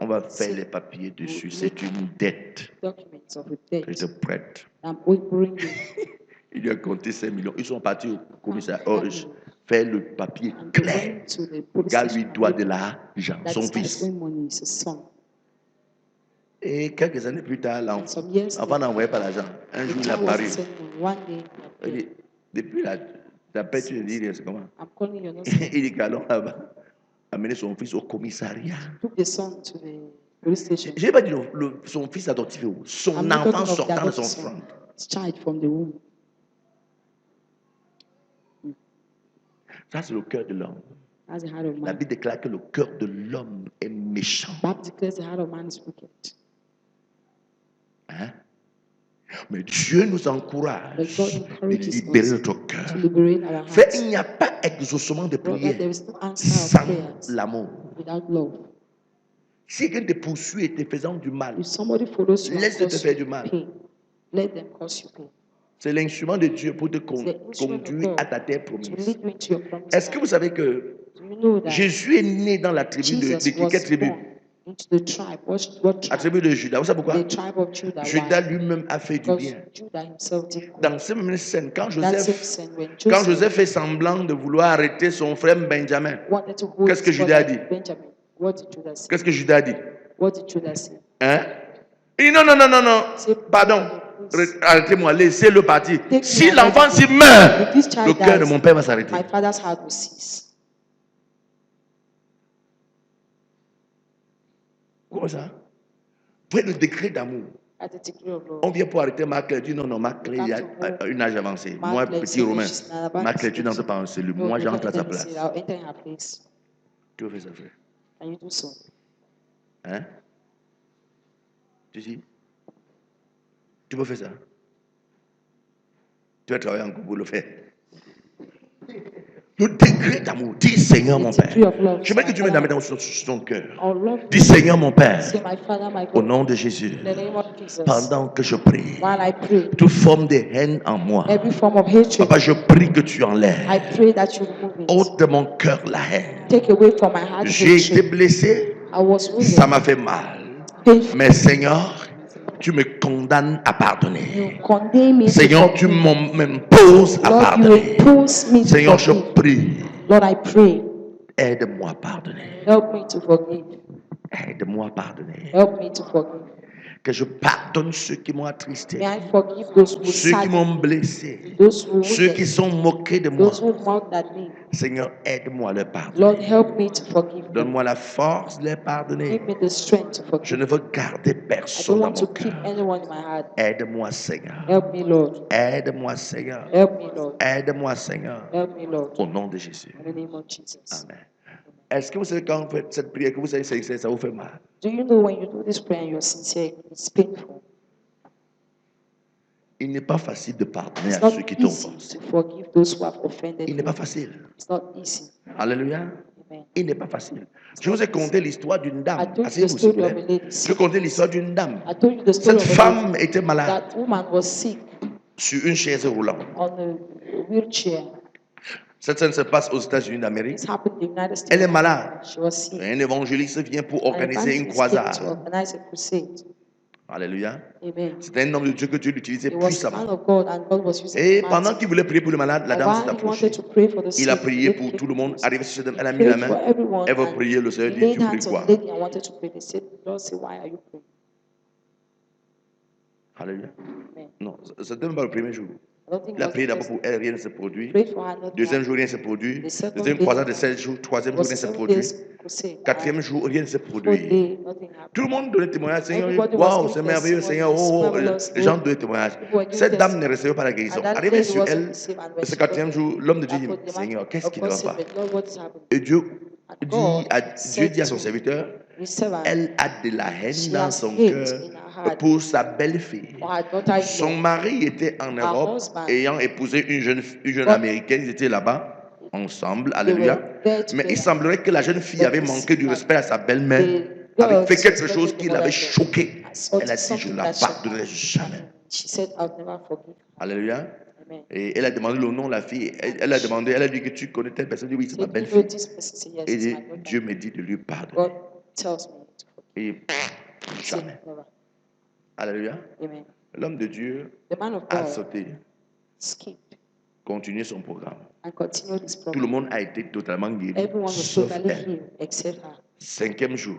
on va faire les papiers dessus. C'est une dette documents of a que je debt. te prête. I'm going to bring you. Il lui a compté 5 millions. Ils sont partis au commissariat faire le papier And they clair. went to the Le police gars lui station. doit de l'argent, That son this guy is fils. owing money, is his son. Et quelques années plus tard, And some years avant d'envoyer pas l'argent, un jour the il a child paru. was sending money. One day, he Il dit, appeared. depuis la paix, tu dis, c'est comment? I'm calling your name. Il dit qu'allons là-bas, amener son fils au commissariat. Took the son to the police station. Je n'ai pas dit son fils adoptif, son I'm not enfant talking of the sortant de son adopted front. son, child from the womb. Ça, c'est le cœur de l'homme. That's the heart of La man. Bible déclare que le cœur de l'homme est méchant. Bible declares the heart of man is wicked. Hein? Mais Dieu nous encourage But God de encourages libérer us notre cœur. to liberate our Frère, il hearts. n'y a pas exaucement de Brother, prière there is no answer of sans prayers l'amour. without love. Si quelqu'un te poursuit et te faisant du mal, If somebody follows you and laisse-le te cause faire you du mal. pain, let them cause you pain. C'est l'instrument de Dieu pour te The instrument of conduire à God ta terre to promise. lead you into your promised Est-ce que vous land. savez que Do you know that Jésus est né dans la tribu de Jesus quelle was tribu? born into the tribe? What La tribe? tribu de Judas. Vous savez pourquoi? The tribe of Judah. Judas Why? lui-même a fait du Because bien. Judah himself did good. Dans cette même scène, quand That same Joseph, sin, when quand Joseph Joseph fait semblant de vouloir arrêter son frère Benjamin, wanted to hold qu'est-ce que his Judas a brother dit? Benjamin, what did Judah say? Qu'est-ce que Judas a dit? What did Judah say? Hein? Il dit non, non, non, non, non. Pardon. Arrêtez-moi, laissez-le partir. Take Si me and l'enfant let me s'y go. meurt, If this le child cœur de dies, mon père va s'arrêter. my father's heart will cease. Comment ça? Près le décret d'amour. At the decree of On love. vient pour arrêter Marc, il dit non, non, Marc, il a un âge avancé. Moi, Mark, petit Romain, Marc, tu n'entres not pas en cellule. Moi, j'entre à sa place. I'll enter in her place. Tu veux faire ça, frère? Can you do so? Hein? Tu dis? Tu peux faire ça? Tu vas travailler en pour le faire. Le décret d'amour. Dis Seigneur mon The Père. decree of love. J'aimerais que tu mettes my la main father, sur ton cœur. our love. Dis Seigneur mon Père. Say, my Father, my Au God, nom de Jésus. in the name of Jesus. Pendant que je prie, While I pray, toute forme de haine en moi. every form of hatred, Papa, je prie que tu enlèves. I pray that you remove it. Ôte de mon cœur la haine. Take away from my heart J'ai été hatred. blessé. I was Ça wounded, m'a fait mal. painful. Mais Seigneur, tu me condamnes à pardonner. You condemn me to Seigneur, tu forgive. m'imposes à Lord, you pardonner. impose me to Seigneur, je forgive. prie. Lord, I pray, Aide-moi à pardonner. help me to forgive. Aide-moi à pardonner. Help me to forgive. Que je pardonne ceux qui m'ont attristé. May I forgive those who Ceux qui saddened m'ont me, blessé. those who Ceux wounded qui me, sont moqués de moi. those who mocked at me. Seigneur, aide-moi à les pardonner. Lord, help me to forgive them. Donne-moi la force de les Give pardonner. me the strength to Je forgive. ne veux garder I personne don't dans want to mon keep cœur. anyone in my heart. Aide-moi, Seigneur. Help me, Lord. Aide-moi, Seigneur. Help me, Lord. Aide-moi, Seigneur. Help me, Lord. Au nom de Jésus. In the name of Jesus. Amen. Est-ce que vous savez quand vous faites cette prière, que vous savez que ça vous fait mal? Do you know when you do this prayer and you're sincere, it's painful. Il n'est pas facile de pardonner It's à not ceux qui t'ont easy offensé. to forgive those who have offended Il n'est pas you. facile. It's not easy. Alléluia. Amen. Il n'est pas facile. Je vous ai conté l'histoire d'une I dame. told you the Asseyez-vous, s'il vous story of a plaît. lady Je sick. contais l'histoire d'une dame. I told you the story Cette of a femme lady. était malade That woman was sick sur une chaise roulante. on a wheelchair. Cette scène se passe aux États-Unis d'Amérique. This happened in the United States. Elle est malade. She was sick. Un évangéliste vient pour An organiser une evangelist came to croisade. organize a crusade. Alléluia. Amen. C'était un homme de Dieu que Dieu l'utilisait He was a man puissamment. of God and God was using Et him pendant mightily. qu'il voulait prier pour le malade, la And dame s'est while he approchée. wanted to pray for the sick, Il a prié the pour lady tout le came monde. to Arrivé him. sur cette dame, He elle a mis la prayed for main. everyone Elle veut and prier. Le Seigneur he dit, laid tu pries hands on quoi? the lady and wanted to pray. They said, Lord, say, why are you praying? Alléluia. Amen. Non, c'était même pas le premier jour. I don't think Il a it was prié the d'abord first pour elle, rien ne s'est produit. prayed for her, nothing Deuxième happened. jour, rien ne s'est produit. The second Deuxième day, croisade de 7 jours. Troisième it jour, was rien ne s'est 7 produit. days crusade. Quatrième jour, rien ne s'est Fourth produit. day, nothing happened. Tout le monde donnait témoignage. Seigneur, Everybody was waouh, giving c'est merveilleux, testimony, Seigneur. it's Oh, oh. marvelous. Les gens donnaient témoignage. People were giving Cette dame ne testimony. recevait pas la guérison. And that Arrivé lady sur wasn't elle, received. And when ce she got quatrième jour, l'homme de Dieu that dit, was the Seigneur, man qu'est-ce of qui ne God va said, pas? but Lord, what is happening? Et Dieu And dit God Dieu dit à son said to serviteur, his servant, elle a de la haine she dans has son hate cœur in her heart pour sa belle-fille. for her daughter-in-law. Son mari était en Her Europe, husband. ayant épousé une jeune God. américaine. Ils étaient là-bas ensemble, They alléluia. were there Mais il together. semblerait que la jeune fille But avait it manqué du seemed respect à sa belle-mère, the girl avait fait quelque disrespected chose the qui l'avait mother-in-law. choquée. Something Elle a dit, je ne la that she- pardonnerai jamais. She said, I'll never forgive her. Alléluia. Amen. Et elle a demandé le nom de la fille. Elle a demandé, elle a dit que tu connais telle personne. Elle dit, oui, c'est ma Said, you know belle-fille. this person? Say, yes, Et it's dit, my daughter. Dieu me dit de lui pardonner. God tells me to forgive. Et He said, jamais. never. Alléluia. Amen. L'homme de Dieu The man of a God sauté, skipped continué son programme. and continued his Tout le program. monde a été totalement guéri, Everyone was sauf totally elle. healed except her. Cinquième jour,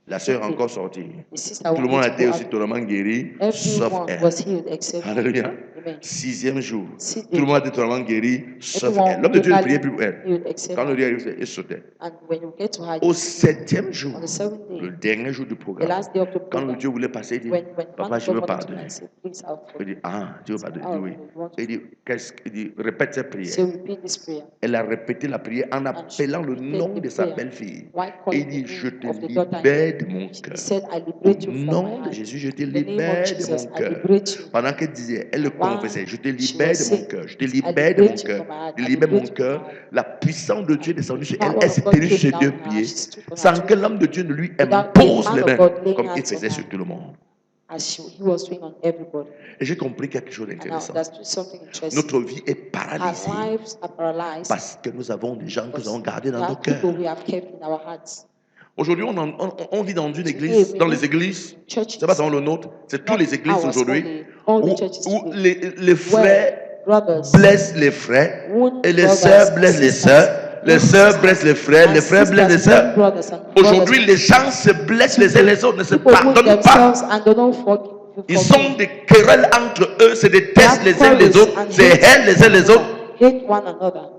la sœur est encore sortie. The sister Tout le monde a wanted été to aussi go out. totalement guéri, sauf Everyone elle. was healed except her. Alléluia. Amen. Amen. 6e jour, Six tout le days. monde était totalement guéri, sauf Everyone elle. L'homme de Dieu ne totally priait plus pour elle. healed except Quand le her. Dieu arrive, il sautait. And when you get to her, Au you 7e jour, on the 7th day, le dernier jour du the programme, last day of the quand le program, Dieu voulait passer, il dit, when Papa, man je God veux wanted to pardonner. answer, please I'll Il forgive. dit, ah, Dieu veut pardonner. Il dit, Oh, oui. you want Il dit, il dit, répète cette prière. So repeat this prayer. Elle a répété la prière en appelant le nom de sa belle-fille. Et il dit, je te libère de mon He cœur. said, I Au liberate you from my nom de heart. Jésus, je te In the name of libère de Jesus, mon I cœur. liberate you. Pendant qu'elle disait, elle le While confessait, je te she libère was de mon saying, cœur, je te I libère de mon liberate you cœur, from my heart. je I libère de mon liberate you from cœur. my heart. La puissance de Dieu est descendue sur elle. Power Elle of s'est God tenue came sur ses down deux on her. pieds She stood on her sans two que feet. l'homme de Dieu ne lui Without a impose man les of mains God laying comme il hands on faisait her. sur tout le monde. As he was doing on everybody. Et j'ai compris quelque chose And I d'intéressant. understood something interesting. Notre vie est Our paralysée lives are paralyzed parce que nous avons des gens que nous avons because gardés we dans nos have people cœurs. we have kept in our hearts. Aujourd'hui, on vit dans une église, dans les églises, Churches, c'est pas seulement le nôtre, c'est toutes les églises ours aujourd'hui, only, all the où, churches où today, les frères brothers blessent les frères, wound et les brothers sœurs and blessent les sisters, sœurs, les wound sœurs sisters, blessent les frères and blessent les sisters sœurs. wound brothers and brothers Aujourd'hui, wound les gens se blessent les uns les autres, ne se people wound pardonnent pas. themselves and they don't forgive. Ils sont des querelles entre eux, c'est des tests les uns les autres, c'est haine les uns les autres. Hate one another.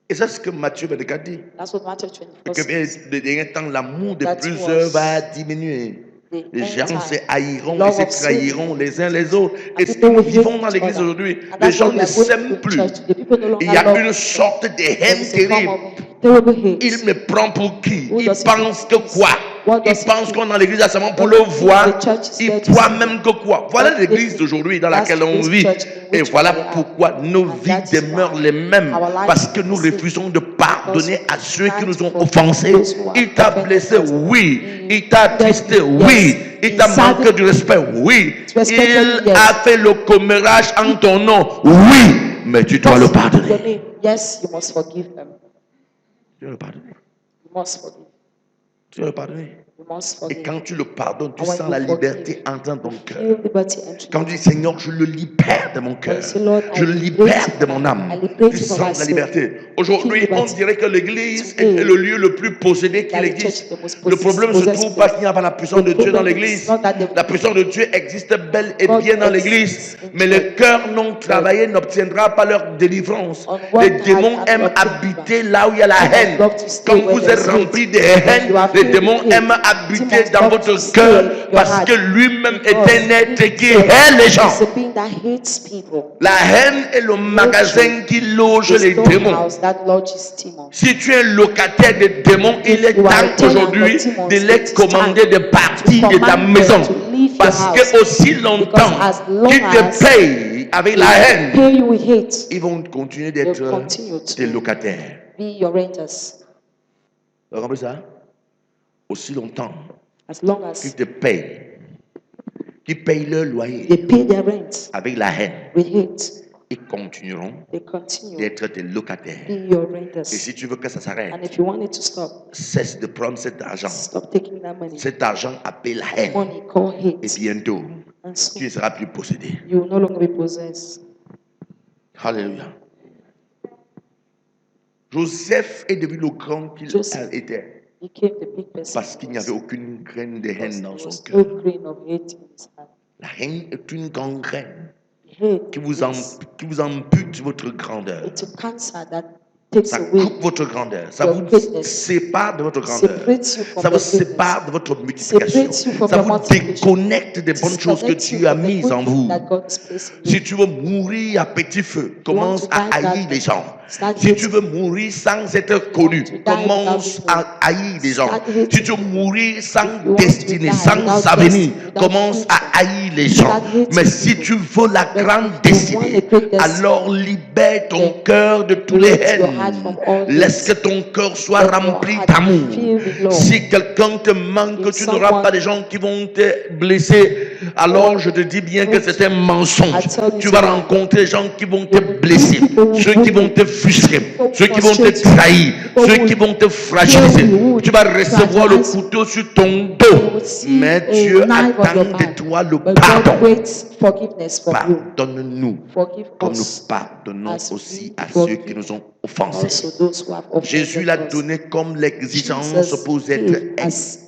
Et c'est ce que Matthieu 24 dit. That's what Matthew Et 24 que says. de dernier temps, l'amour de That plusieurs was va diminuer. the Les gens end se time. haïront et Love se of trahiront les uns les autres. Et ce que people nous will hate vivons dans each l'église other. aujourd'hui, And les that's gens what we ne are going s'aiment through in plus. church. The people no longer Il y a love une each sorte de other. haine There is a form terrible. of terrible hate. Il me prend pour qui? Who Il does he pense think que he quoi? is? What Il does he pense think? qu'on est dans l'église seulement pour Does le he think voir. the church is Il there to croit see même him? que quoi? Voilà What l'église they d'aujourd'hui dans think. laquelle That's on this vit. church in Et which voilà we are. pourquoi nos And vies that is demeurent why les mêmes. our lives Parce que are nous the same. refusons de pardonner à ceux qui nous ont Because offensés. those who have Il t'a offended blessé, us. oui. He Il t'a attristé, yes. oui. Il He t'a manqué saddened du respect, oui. respected Il you, yes. a fait le commérage en ton nom, oui. Mais tu dois le Your pardonner. name. Yes, you must forgive them. Tu dois le pardonner. You must forgive. Tu dois le pardonner. You must Et forgive. quand tu le pardonnes, tu And when sens you la forgive, liberté entrer dans ton cœur. feel liberty entering Quand your tu dis heart. Seigneur, je le libère de mon cœur, When you say, Lord, I je le liberate libère you de from mon my- âme, I liberate tu you from my sens la soul. liberté. Aujourd'hui, Feel on liberty. dirait que l'église Today, est le lieu le plus possédé qui that the existe. church is the most Le problème ne se possessed trouve pas place. qu'il n'y a pas la puissance The de Dieu dans problem is l'église. not that the- La puissance de Dieu existe bel et God bien dans exists l'église, in mais le church. cœur non travaillé n'obtiendra pas leur délivrance. On one Les hand démons and aiment not habiter là où il y a la Demons haine. love to stay Comme where vous êtes there's rempli hate. de haine, You are les filled démons with hate. aiment habiter Demons dans love votre to stay cœur in your parce heart. que lui-même est Because un être qui himself hait les gens. is a being that hates people. La haine est le magasin qui loge The les démons. storehouse that lodges demons. Si tu es un locataire des démons, il est You are a temps tenant aujourd'hui of demons. de It les is commander time de partir to de ta command maison. them to leave your Parce house. que aussi longtemps Because as long qu'ils as te payent avec la haine, pay you with hate, ils vont continuer they'll d'être continue des to locataires. be your renters. Vous comprenez ça? Aussi longtemps As long qu'ils as te payent, qu'ils payent leur loyer they pay their rent avec la haine, with hate, ils continueront they continue d'être des locataires. be your Et renters. si tu veux que ça s'arrête, And if you want it to stop, cesse de prendre cet argent. stop taking that money. Cet argent appelle la haine. Money called Et hate. bientôt, And so tu ne seras plus possédé. you will no longer be possessed. Alléluia. Joseph est devenu le grand qu'il Joseph. était Became the big person. parce qu'il n'y avait aucune graine de Because haine dans there son was no cœur. grain of hate in his heart. La haine est une gangrène Hate qui vous is ampute votre grandeur. it's a cancer that takes Ça away, coupe votre grandeur. Ça your vous greatness. sépare de votre grandeur. separates you from Ça vous the greatness. sépare de votre multiplication. Separates you from Ça your vous multiplication. déconnecte des bonnes choses que Disconnects you Dieu a from the mises good en things vous. that God has placed in you. Si tu veux mourir à petit feu, commence to à die haïr that les gens. start Si tu hating. veux mourir sans être connu, to die commence without à haïr les gens. Start hating. Si tu veux mourir sans If you want to destinée, die sans without avenir, destiny, without commence future, à haïr les gens. start hating Mais si people. tu veux la But grande if you want destinée, a great destiny, alors libère ton then cœur de tous les liberate your heart haines. from all Laisse que hate. ton cœur soit Let your rempli heart d'amour. be filled with love. Si quelqu'un te manque, If tu n'auras someone pas des gens qui vont te blesser. Alors je te dis bien que c'est un mensonge. I tell you Tu vas today, rencontrer des gens qui vont te blesser, people who ceux qui vont te frustrer, people ceux qui vont te frustrate you, trahir, people ceux who qui vont te fragiliser. you, Tu vas recevoir le fragilize you. couteau sur ton You dos. will see Mais a Dieu knife on attend your de back. toi le But pardon. God waits forgiveness from you. Pardonne-nous Forgive comme nous us pardonnons as aussi we à ceux forgive qui nous ont offensés. also those who have offended Jésus l'a us. donné comme l'exigence Jesus pour gave être as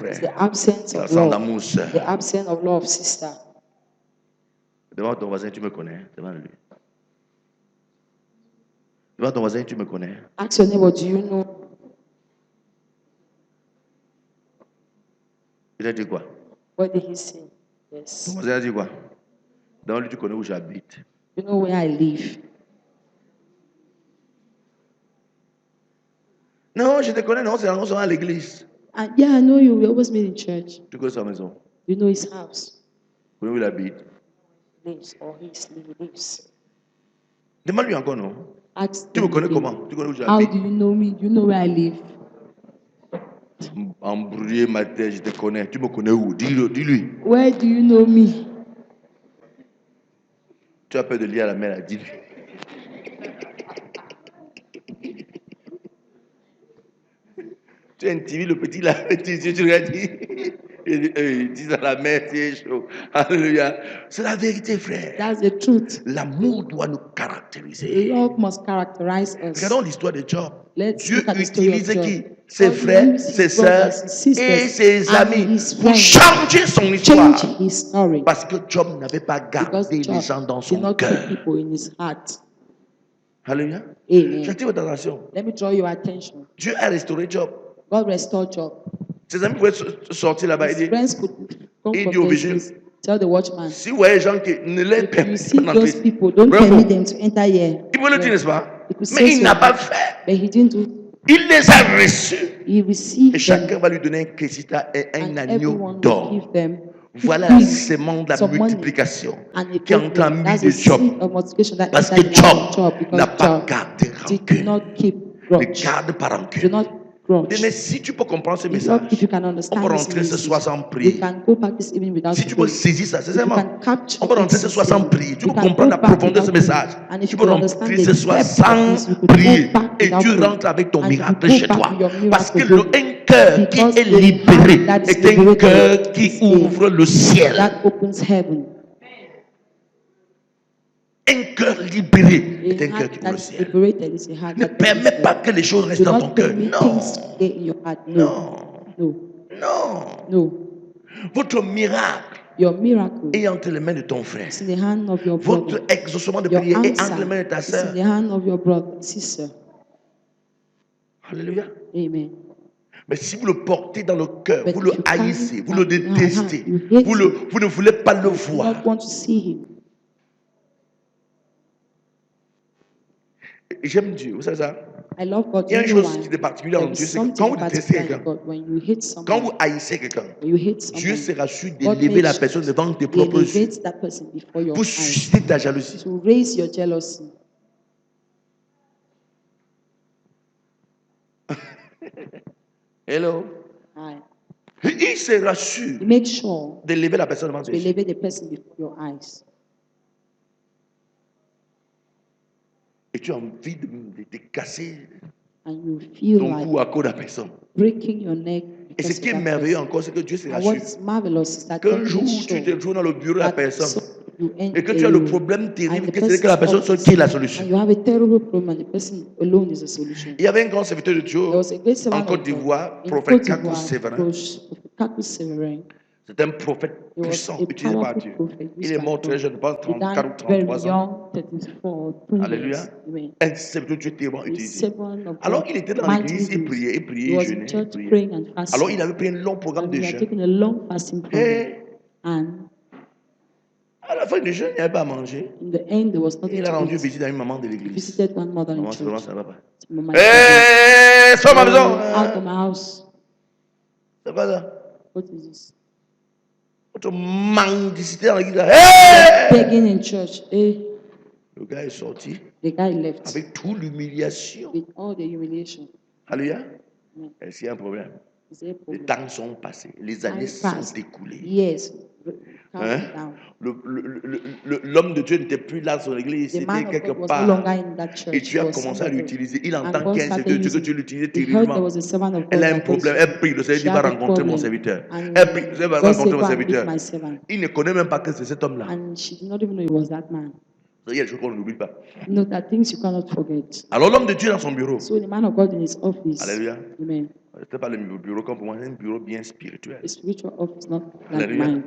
frère. It's the absence of L'absence love. d'amour, sœur. The absence of love, sister. Demande à ton voisin, tu me connais? Demande-lui. Demande à ton voisin, tu me connais? Ask your neighbor, do you know? Il a dit quoi? What did he say? Yes. Ton voisin a dit quoi? Dans lui, tu connais où j'habite. You know where I live? Non, je te connais, non, c'est rencontre à l'église. And yeah, I know you. We always meet in church. Tu connais sa maison. You know his house. Tu connais où il habite. Lives or he lives. Demande-lui encore, non? Ask Tu me them connais again. comment? Tu connais où How j'habite. do you know me? Do you know where I live? Embrouiller ma tête, je te connais. Tu me connais où? Dis-lui. Where do you know me? Tu as peur de lire à la mer, là, dis-lui. Tu intimides le petit là, tu lui as dit. Il dit à la mer, c'est chaud. Alléluia. C'est la vérité, frère. That's the truth. L'amour doit nous caractériser. Love must characterize us. Regardons l'histoire de Job. Let's Dieu look at the story of utilisait Job. qui? Ses God frères, used his ses sœurs brothers, his sisters, et ses and amis his pour friends. changer son histoire. Change his story. Parce que Job n'avait pas Because gardé les gens Job dans did son not keep cœur. people in his heart. Alléluia. Amen. J'attire votre attention. Let me draw your attention. Dieu a restauré Job. God restored Job. Ses amis pouvaient sortir là-bas et His dire, friends could come Il from dit au this vigile, place. Tell the watchman. si vous voyez les gens qui ne les If you permettent see pas those d'entrer, people, don't bravo. permit them to enter here. Il peut le dire, n'est-ce pas? He could Mais say il so, n'a pas fait. but he didn't do. Il les a reçus. He received Et chacun them, va lui donner un quesita et un and agneau everyone will d'or. give them. Voilà la Give sémence de la some money multiplication and a qui est en train that's de the Job. seed of multiplication that Parce que entered in the life of Job Job, n'a because pas Job gardé did rancune. not keep Ne grudge. garde pas Do rancune. not grudge. Mais si tu peux comprendre ce If message, you can on understand peut this rentrer ce message, soir sans we prier. can go back this evening without Si tu peux praying. saisir ça, If you sincèrement, can capture on peut rentrer ce it soir sans sincerely, prier. Tu you peux can comprendre go la back profondeur de ce without message. praying. And if Tu you peux can rentrer understand ce the soir depth of sans this, you could prier. go back Et without tu praying. rentres avec ton And you miracle go chez back toi. with your miracle Parce que home. un cœur qui Because est a libéré heart that is est un liberated cœur qui is a ouvre le ciel. that opens heaven. Un cœur libéré est A un cœur heart qui ouvre that le is ciel. liberated is a heart Ne that opens permets pas heaven. que les choses restent Do dans ton not cœur. permit Non. things to stay in your heart. No, Non. no, Non. no. Votre miracle Your miracle est entre les mains de ton frère. is in the hand of your Votre brother. exaucement de Your prière est answer entre les mains de ta is in sœur. the hand of your brother, sister. Alléluia. Amen. Mais si vous le portez dans le cœur, But vous if le you carry haïssez, it vous le in your détestez, heart, you hate vous ne voulez pas le You do voir. not want to see him. Et j'aime Dieu, vous savez ça? I love God. Il y a You une know chose why? qui est particulière en There Dieu, is c'est que something quand vous détestez particular in quelqu'un, God. When you hate quand vous someone, haïssez quelqu'un, when you hate Dieu someone, sera sûr God d'élever la makes personne devant tes propres yeux elevates that person before your pour eyes susciter ta jalousie. to raise your jealousy. Hello? Aye. Il sera sûr You make sure d'élever la personne devant to tes yeux. elevate the person before your eyes. Et tu as envie de casser And you feel ton like cou à cause de la personne. breaking your neck. Et because ce qui of est that merveilleux person. encore, c'est que Dieu sera And sûr what's marvelous is that qu'un God jour makes tu te sure trouves dans le bureau de la that personne you end et que tu as le alone. problème terrible And the que c'est que la person's personne office, qui est la solution. and you have a terrible problem, and the person alone is a solution. Il y avait un grand serviteur de Dieu There was a great en servant Côte of God d'Ivoire, in prophète Côte Kakou d'Ivoire, Séverin. Prophet Kakou Severin. C'est un prophète He was puissant, a utilisé par powerful Dieu. prophet Il used est by mort très God. jeune, je pense He 34 ou died very 33 ans. young, 34, 2 Alléluia. years. Amen. Un serviteur de Dieu tellement A utilisé. servant of Alors God, il était dans mightily l'église, il used. priait, il He priait, il was jeûnait, in il church priait. praying and fasting. Alors il avait pris un long programme And de he had jeûne. taken a long fasting program. Et And à la fin du jeûne, il n'y avait pas à manger. in the end, there was nothing Il a to rendu eat. visite à une maman de He l'église. visited one mother in Maman, c'est vraiment church. ça va pas. Mama is not Hé, sors ma there. maison. Out of my house. C'est pas ça. What is this? Votre mendicité dans l'église. Hé! Begging in church. Le gars est sorti The guy left avec toute l'humiliation. with all the humiliation. Alléluia. Amen. Est-ce qu'il y a un problème? Is there a Les problem? temps sont passés. Les années Time sont passed. écoulées. Yes. Calm Hein? down. L'homme de Dieu n'était plus là dans son église. The C'était man of quelque God was no part. longer in that church. Et Dieu He a was commencé à somewhere else. l'utiliser. Il And entend God qu'il y a un started serviteur de Dieu que using- tu l'utilisais He heard terriblement. there was a servant of God Elle a un that problème. was- Elle prie. Le Seigneur she dit va had a rencontrer mon problem. serviteur. And Elle prie. Le Seigneur va God said, rencontrer mon "Go and meet serviteur. my servant." Il ne connaît même pas que c'est cet homme-là. And she did not even know it was that man. Il y a des choses qu'on n'oublie pas. You know, that things you cannot forget. Alors l'homme de Dieu dans son bureau. So the man of God in his office. Alléluia. Amen. C'était pas le bureau comme pour moi, c'est un bureau bien spirituel. A spiritual office, not like Alléluia. mine.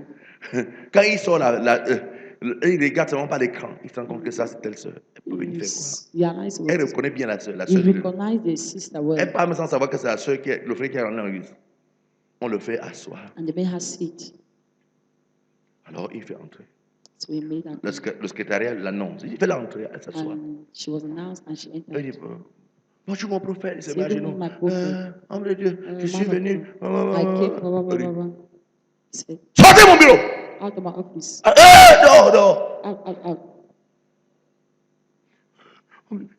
Quand il sort il regarde seulement pas l'écran, il se rend compte que ça c'est telle sœur. Elle peut venir faire quoi? He realized it Elle was- reconnaît bien la sœur. La he sœur de- recognized the sister well. Elle parle sans savoir que c'est la sœur qui est le frère qui est rentré dans l'église. On le fait asseoir. and they made her sit. Alors, il fait entrer. So we made her, Le secrétariat l'annonce. Il fait l'entrée, elle s'assoit. and she was announced and she Il entered. dit, bonjour mon prophète, il se C'est met à bon, genoux. my prophet. Homme de Dieu, je suis Man of venu. God, I came, blah, blah, blah, blah, blah. He said, Sortez mon bureau. out of my office. Dehors, dehors. Out.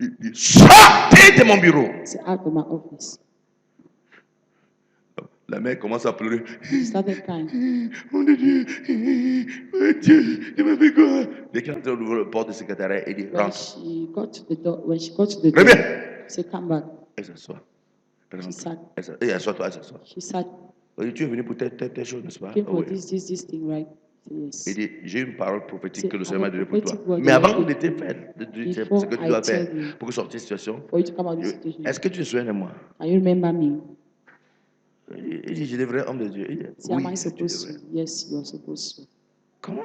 Il dit, sortez de mon bureau. He said, out of my office. La mère commence à pleurer. She started crying. Mon Dieu, mon Dieu, il m'a fait quoi? Dès qu'il est entré au la porte du secrétariat, il dit, When rentre. she got to the door, she Reviens. said, come back. Elle s'assoit. She sat. Et assois-toi, elle s'assoit. She sat. Il dit, tu es venu pour telle chose, n'est-ce pas? Came for Oui. this thing, right? Il Yes. dit, j'ai une parole prophétique C'est que le un Seigneur m'a donnée pour toi. prophetic word Mais avant that I de te faire, de dire Before ce que tu I dois tell faire you. pour que sortir de cette situation, For you to come out of this situation. est-ce que tu te souviens de moi? Can you remember me? Il dit, j'ai des vrais hommes de Dieu. Il dit, See, am I oui, tu supposed devrais. to? Yes, you are supposed to. Comment?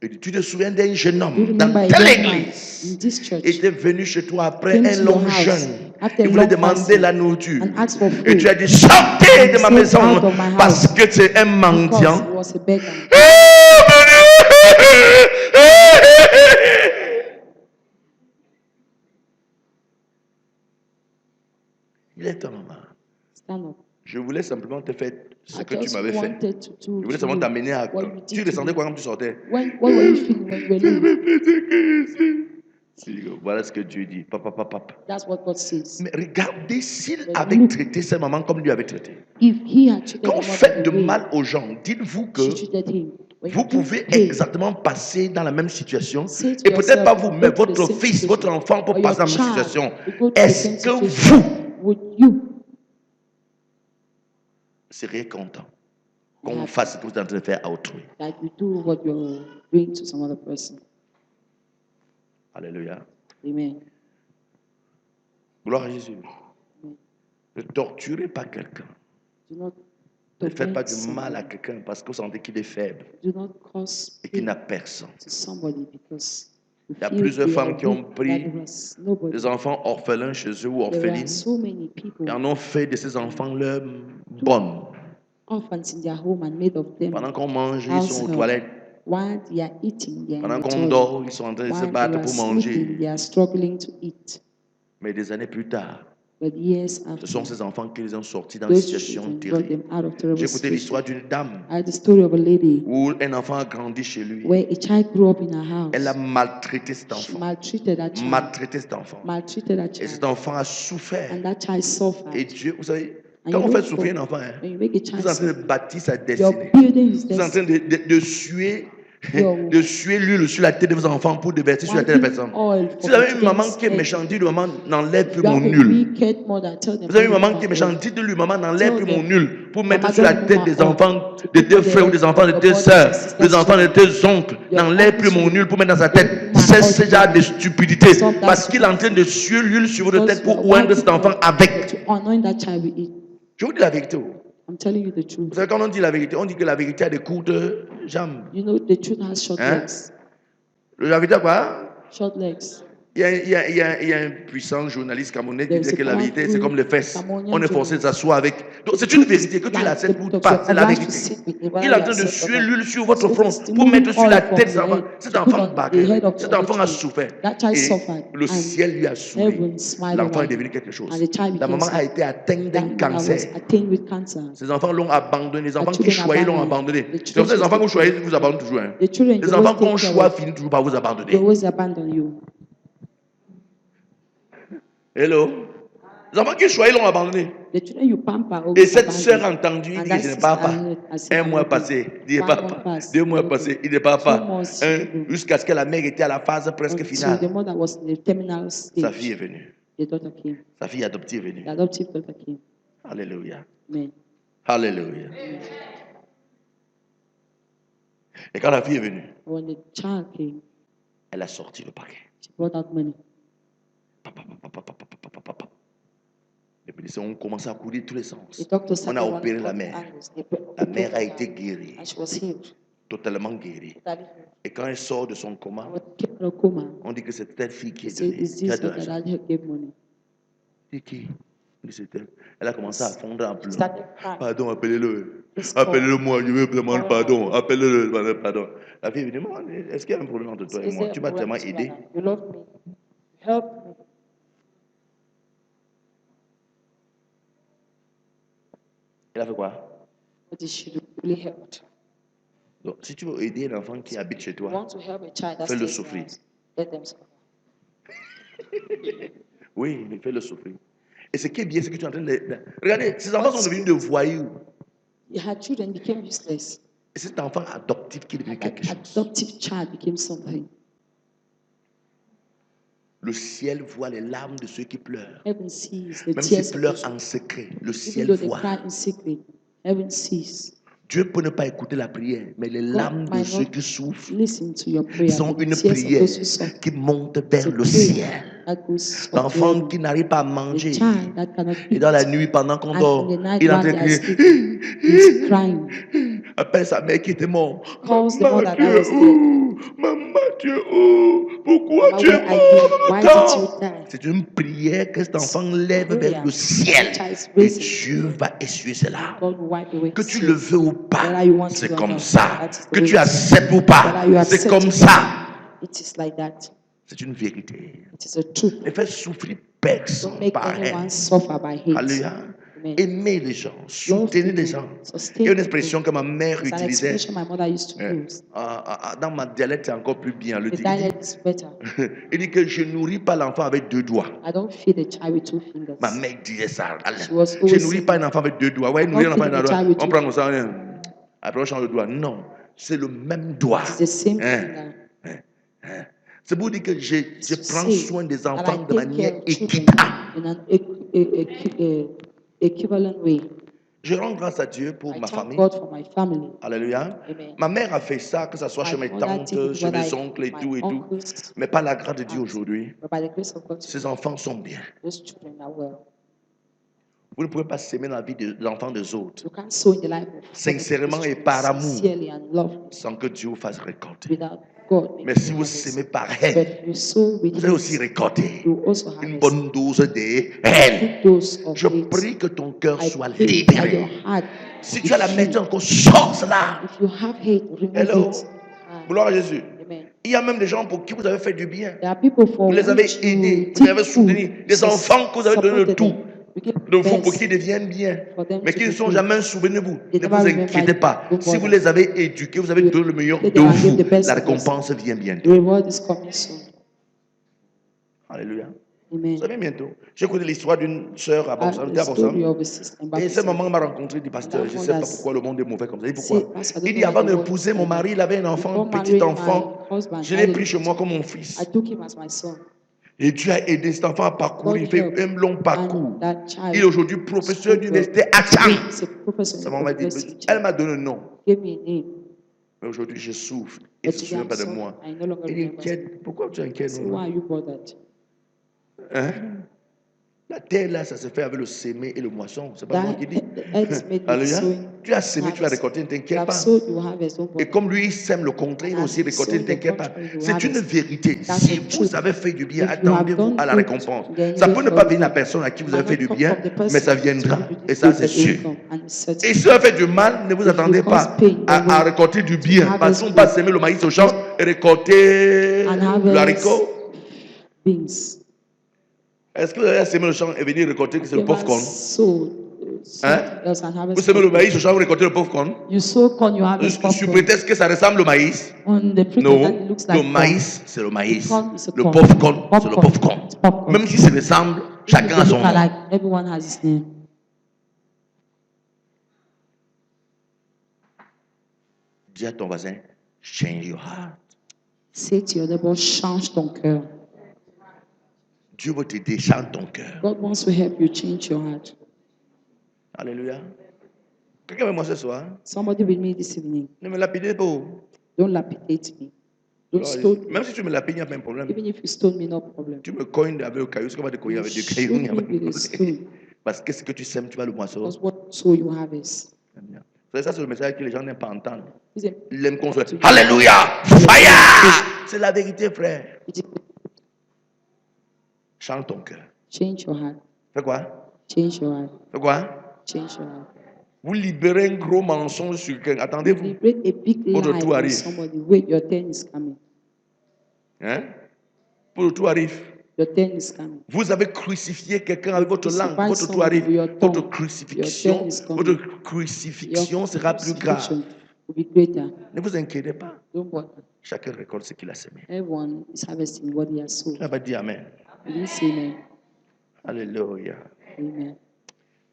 Il dit, tu te souviens d'un jeune You homme dans remember a telle young man église? in this church Il était venu chez toi après came un to your long house jeûne. after a Il voulait long demander fasting la nourriture. and asked for Et food. tu as dit, sortez de ma Say, maison out of my parce house. que tu es un Because mendiant. he was a beggar. Il est temps, maman. Stand up. Je voulais simplement te faire ce I que tu just m'avais fait. wanted to Je do voulais to simplement you t'amener à. what you did Tu to descendais me. quoi quand tu sortais? What were you feeling when you were leaving? Il dit, voilà ce que Dieu dit. Papa, papa, papa. That's what God says. Mais regardez s'il Mais avait look. traité sa maman comme lui avait traité. If he had treated Quand the vous mother faites the de way mal aux gens, dites-vous que she treated him, when vous you do pouvez pain, exactement passer dans la même situation. say to Et peut-être pas vous, yourself, mais go to the votre same fils, situation, votre enfant peut or passer dans your la même child situation. will go to the same Est-ce que situation. vous Would you seriez content qu'on vous fasse ce que vous êtes en train de faire à autrui? like you do what you're doing to some other person? Alléluia. Amen. Gloire à Jésus. Ne torturez pas quelqu'un. Do not Ne faites pas du torment mal à someone. quelqu'un parce que vous sentez qu'il est faible Do not cause et qu'il n'a pain personne. to somebody because you Il y a feel plusieurs they femmes are qui ont weak, pris that there is nobody. des enfants orphelins chez eux ou There are orphelines so many people, et en ont fait de ces enfants leurs bonnes. orphans in their home, and made of them Pendant qu'on mange, ils house sont aux help. toilettes. While they are eating, they are in Pendant the qu'on toilet. dort, ils sont en train de se While they battre are pour sleeping, manger. they are struggling to eat. Mais des années plus tard, But years ce after, sont ces enfants qui les ont sortis dans des those situations children brought terribles. them out of terrible J'ai écouté l'histoire situations. d'une dame I heard the story of a lady où un enfant a grandi chez lui. where a child grew up in her Elle a house. maltraité cet She enfant. maltreated that child. Maltraité cet enfant. Maltreated that Et cet child. enfant a souffert. And that child Et suffered. Dieu, vous savez, And quand you vous know, faites souffrir un enfant, hein, when you make a vous child êtes en train de suffer, bâtir sa you're destinée. building his Vous êtes en train destiny. de suer, You're de suer l'huile sur la tête de vos enfants pour déverser sur la tête de la wiping personne. oil Si for vous avez une the maman king's qui est head. méchante, dites-lui, maman, n'enlève plus You mon have a nul. wicked mother, tell them, Vous avez une don't maman remove qui est my oil. méchante, dites-lui, maman, n'enlève Tell plus mon them, nul pour mettre Mama, sur la don't tête remove des my oil. enfants, To de put tes on the frères ou head des enfants of de your tes brothers sœurs, and sisters des enfants de children. tes oncles. Your N'enlève plus mon uncles, nul pour mettre dans sa don't tête. remove my Cesse oil ce to genre de put- stupidité. Stop that Parce qu'il est en train de suer l'huile sur votre tête pour oindre cet enfant avec. To anoint that child with it. Je vous dis la vérité. Vous I'm telling you the truth. savez, quand on dit la vérité, on dit que la vérité a des courtes jambes. You know the truth has short Hein? legs. La vérité, quoi? Short legs. Il y a un puissant journaliste camerounais qui There's disait a que la vérité, c'est comme les fesses. Cameroonian On est forcé de journalist. s'asseoir avec. Donc, c'est une vérité que tu l'acceptes ou pas. C'est la vérité. Il est en train de suer l'huile sur votre front pour mettre sur la tête de cet enfant. Cet enfant bagarre. Cet enfant a souffert. Et le ciel lui a souri. L'enfant est devenu quelque chose. La maman a été atteinte d'un cancer. Ces enfants l'ont abandonné. Les enfants qui choyaient l'ont abandonné. C'est comme ça, les enfants que vous choyez vous abandonnent toujours. Hein. Les enfants qu'on choisit finissent toujours par vous They abandonner. always abandon you. Hello? Les enfants qui choyaient l'ont abandonné. The children you pamper always Et cette abandon. sœur a entendu, il And dit that que je ne sister pars pas. I said, Un mois I'm passé, il ne One part month pas. passed, 2 mois okay. passés, il ne part 2 pas. months, Jusqu'à ce que la mère était à la phase presque until finale. the mother was in the terminal Sa fille est stage. venue. The daughter came. Sa fille adoptive est venue. The adoptive daughter came. Alléluia. Amen. Alléluia. Et quand la fille est venue, When the child came, elle a sorti le paquet. she brought out money. Et puis on commençait à courir tous les sens. The doctor On started a running opéré la all mère. angles. La mère a été guérie, And she was healed. totalement guérie. Et quand elle sort de son coma, When she came out of coma, on dit que c'est cette fille qui they est said, donnée, is qui a this de what the l'argent. dad gave money? C'est qui? Elle a commencé à fondre en pleurs. Started crying. Pardon, appelez-le. Please call. Appelez-le moi, je veux demander pardon. Appelez-le, pardon. La fille dit, maman, est-ce qu'il y a un problème entre toi et Is moi? there Tu a m'as problem tellement between aidé. you and I? You love me. Help me. Elle a fait quoi? What did she do? Really helped. Donc, si tu veux aider un enfant qui habite chez You toi, want to help a child that fais-le stays in souffrir. house. Let them suffer. Oui, mais fais-le souffrir. Et ce qui est bien, c'est que tu es en train de... Regardez, ces enfants sont devenus de voyous. Her children became useless. Et cet enfant adoptif qui est devenu That quelque chose. adoptive child became something. Le ciel voit les larmes de ceux qui pleurent. Heaven sees the Même tears s'ils of pleurent those en secret, le even ciel though they voit. cry in secret. Heaven sees. Dieu peut ne pas écouter la prière, mais les larmes God de might ceux not qui souffrent listen to your prayer, sont but the une tears of prière those who suffer. qui monte It's vers a le prayer ciel. that goes up to L'enfant heaven. qui n'arrive pas à The manger, child that cannot et eat, dans la nuit, pendant qu'on and dort, in the night il est en while train they are de sleeping, he's crying. crier. Appelle sa mère qui était morte. Calls the Maman, mother tu that es was dead. où? Maman, tu es où? Pourquoi Mama, tu es where are you? mort Why did you tant? die? C'est une prière que cet enfant lève vers Prayer le ciel. that child is Et raising. Dieu va essuyer cela. God will wipe away Que his tu le tears. veux ou pas, Whether you want c'est to or comme not, ça. that is the Que way tu it is. acceptes ou Whether pas, you c'est accept comme it or ça. not, it is like that. C'est une vérité. It is a truth. Ne fais souffrir personne Don't make par anyone haine. suffer by hate. Alléluia. Amen. Aimer les gens, soutenir les gens. Il y a une expression que ma mère It's an utilisait. expression my mother used to use. Dans ma dialecte, c'est encore plus bien. The dialect is better. Il dit que je nourris pas l'enfant avec deux doigts. I don't feed a child with two fingers. Ma mère disait ça. She was Je always nourris pas un enfant avec deux doigts. Ouais, I'm nourrir un not enfant avec feeding un a doigt. child with On two prend comme ça. Après, on change le doigt. Non, c'est le même doigt. It's the same Hein. finger. C'est pour dire que je prends Say soin des that I enfants de take manière care of children équitable. in an equivalent way. Je rends grâce à Dieu pour I ma thank famille. God for my family. Alléluia. Amen. Ma mère a fait ça, que ce soit My chez mes mother tantes, did it, chez whether mes I oncles et my tout et tout. uncles, Mais par la grâce de Dieu aunts, aujourd'hui, but by the grace of God, ces enfants sont bien. those children are well. Vous ne pouvez pas s'aimer dans la vie de l'enfant des autres You can't sow in the life of sincèrement et children par amour sincerely and love sans que Dieu vous fasse récolter. without God making Mais si vous harvest. s'aimez par haine, But you sow with vous allez aussi hate, récolter you also une harvest bonne dose de haine. big dose of Je hate. prie que ton cœur I soit pray that your libéré. heart Si be tu as la free. main encore, sors cela. If you have hate, remove Hello. it. Gloire à Jésus. Amen. Il y a même des gens pour qui vous avez fait du bien. There are people for Vous les avez which you aidés, vous did les avez good, soutenus. Des enfants que vous avez donné le supported tout. them. You give De vous best. pour qu'ils deviennent bien, For them mais to qui ne be sont good. jamais souvenus de vous. They Ne never vous remember inquiétez you. pas. Don't Si vous bother. les avez éduqués, vous avez You- donné le meilleur let de them and give vous. the best La of us. récompense vient The bientôt. reward is coming soon. Alléluia. Amen. Vous savez bientôt. J'ai écouté l'histoire d'une sœur à Boxam. The story of a sister in Et ce Baptist. maman m'a rencontré, il dit pasteur, je ne sais pas pourquoi le monde est mauvais comme ça. Il dit pourquoi? Il dit avant d'épouser mon mari, il avait un enfant, un petit enfant. Je l'ai pris chez moi comme mon fils. I took him as my son. Et Dieu a aidé cet enfant à parcourir. Il fait un long parcours. And that child Il est aujourd'hui professeur d'université à Chang. is a professor Sa in maman m'a dit, university. elle m'a donné un nom. Give me a name. Mais aujourd'hui, je souffre. Et But je ne today se souvient I'm pas de sorry, moi. I no longer Il est remember. inquiète. Pourquoi tu es inquiète? So why are you bothered? Hein? La terre, là, ça se fait avec le semer et le moisson. C'est pas moi qui dis. The earth is made with Alléluia. sowing. Tu as semé, tu vas récolter, ne You t'inquiète have pas. sowed, you harvest. Don't Et bother. comme lui, il sème le contraire, il va aussi récolter, ne t'inquiète pas. C'est une vérité. That's Si the vous truth. avez fait du bien, If you have attendez-vous done à la good, récompense. then Ça wait peut ne for pas it. venir à la personne à qui vous Might avez fait not du come bien, from the person mais ça to viendra. give you Et the ça, good, c'est but it will sûr. come, and it's certain. Et si vous avez fait du mal, ne vous If attendez you pas cause pain, then à wait. récolter du bien. Harvest Parce qu'on good. va semer le maïs au champ et récolter And le harvest haricot. beans. Est-ce que vous avez semé le champ et venir récolter que c'est le pauvre corn? Sow Hein? something else and Vous harvest semez le popcorn. maïs au champ, vous récoltez le pauvre corn? You sow corn, you harvest Sous popcorn. prétexte que ça ressemble au maïs? On the pretext that Non, it looks le like corn. maïs, c'est le maïs. The corn is a Le corn. pauvre corn, c'est le Popcorn, pauvre corn. it's popcorn. Même si ça ressemble, chacun a They son look nom. alike, everyone has his name. Dis à ton voisin, change your heart. Say to your neighbor, change ton cœur. Dieu veut t'aider, change ton cœur. God wants to help you change your heart. Alléluia. Quelqu'un avec moi ce soir? Somebody with me this evening. Ne me lapidez pas. Don't lapidate me. Don't stone me. Même si tu me lapides, il n'y a pas de problème. Even if you stone me, no problem. Tu me cognes avec le caillou, ce qu'on va te cogner avec des Shoot cailloux. il n'y a me pas de with a problème. stone. Parce que ce que tu sèmes, tu vas le moisseau. Because what sow you harvest. C'est ça, c'est le message que les gens n'aiment pas entendre. Is it- Ils aiment qu'on soit Alléluia, fire. C'est la vérité, frère. it is- Change ton cœur. Change your heart. Fais quoi? Change your heart. C'est quoi? Change your heart. Vous libérez un gros mensonge sur quelqu'un. You Attendez-vous. liberate a big Votre lie tour on arrive. somebody. Wait, your turn is coming. Hein? Pour le tour arrive. Your turn is coming. Vous avez crucifié quelqu'un avec votre langue. Crucify Votre tour someone arrive. with your Votre tongue. crucifixion, Your turn is coming. votre crucifixion sera plus crucifixion grave. will be greater. Ne vous inquiétez pas. Don't worry. Chacun récolte ce qu'il a semé. Everyone is harvesting what he has sown. On va dire Amen. Will you say amen? Alléluia. Amen.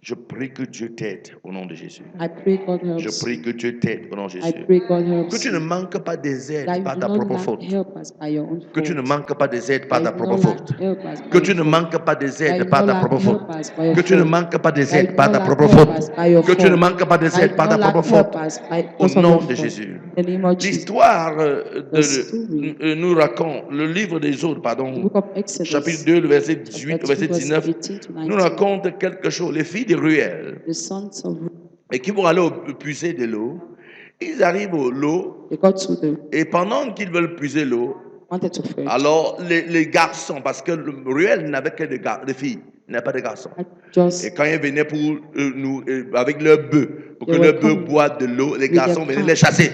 Je prie que Dieu t'aide au nom de Jésus. I pray God Je helps. prie que Dieu t'aide au nom de I Jésus. pray God Que helps. tu ne manques pas des aides That you par do ta not propre lack faute. help us by your own Que tu ne fault. manques pas des aides par That ta you do propre not lack faute. help us by Que your tu ne fault. manques pas des That you aides do par not ta lack propre faute. help us by your Que tu ne fault. manques pas des That you aides do par not ta lack propre help faute. us by your Que tu ne fault. manques pas des That you aides do par ta not lack propre help faute. us by Au because of nom your de fault. Jésus. In the name of Jesus. L'histoire The story. nous raconte, le livre des autres, The pardon, book of Exodus, chapitre 2, le verset 18 chapter au verset 2, verse 19, 18 to nous 19. raconte quelque chose. Les filles de Ruel, The sons of et qui vont aller puiser de l'eau, ils arrivent au l'eau, they got to the et pendant qu'ils veulent puiser l'eau, wanted to fetch. alors les garçons, parce que Ruel n'avait que des filles, il n'a pas de garçons. I just Et quand ils venaient pour avec leur bœuf, pour que They leur were bœuf coming boive de l'eau, les with garçons their venaient calf. les chasser.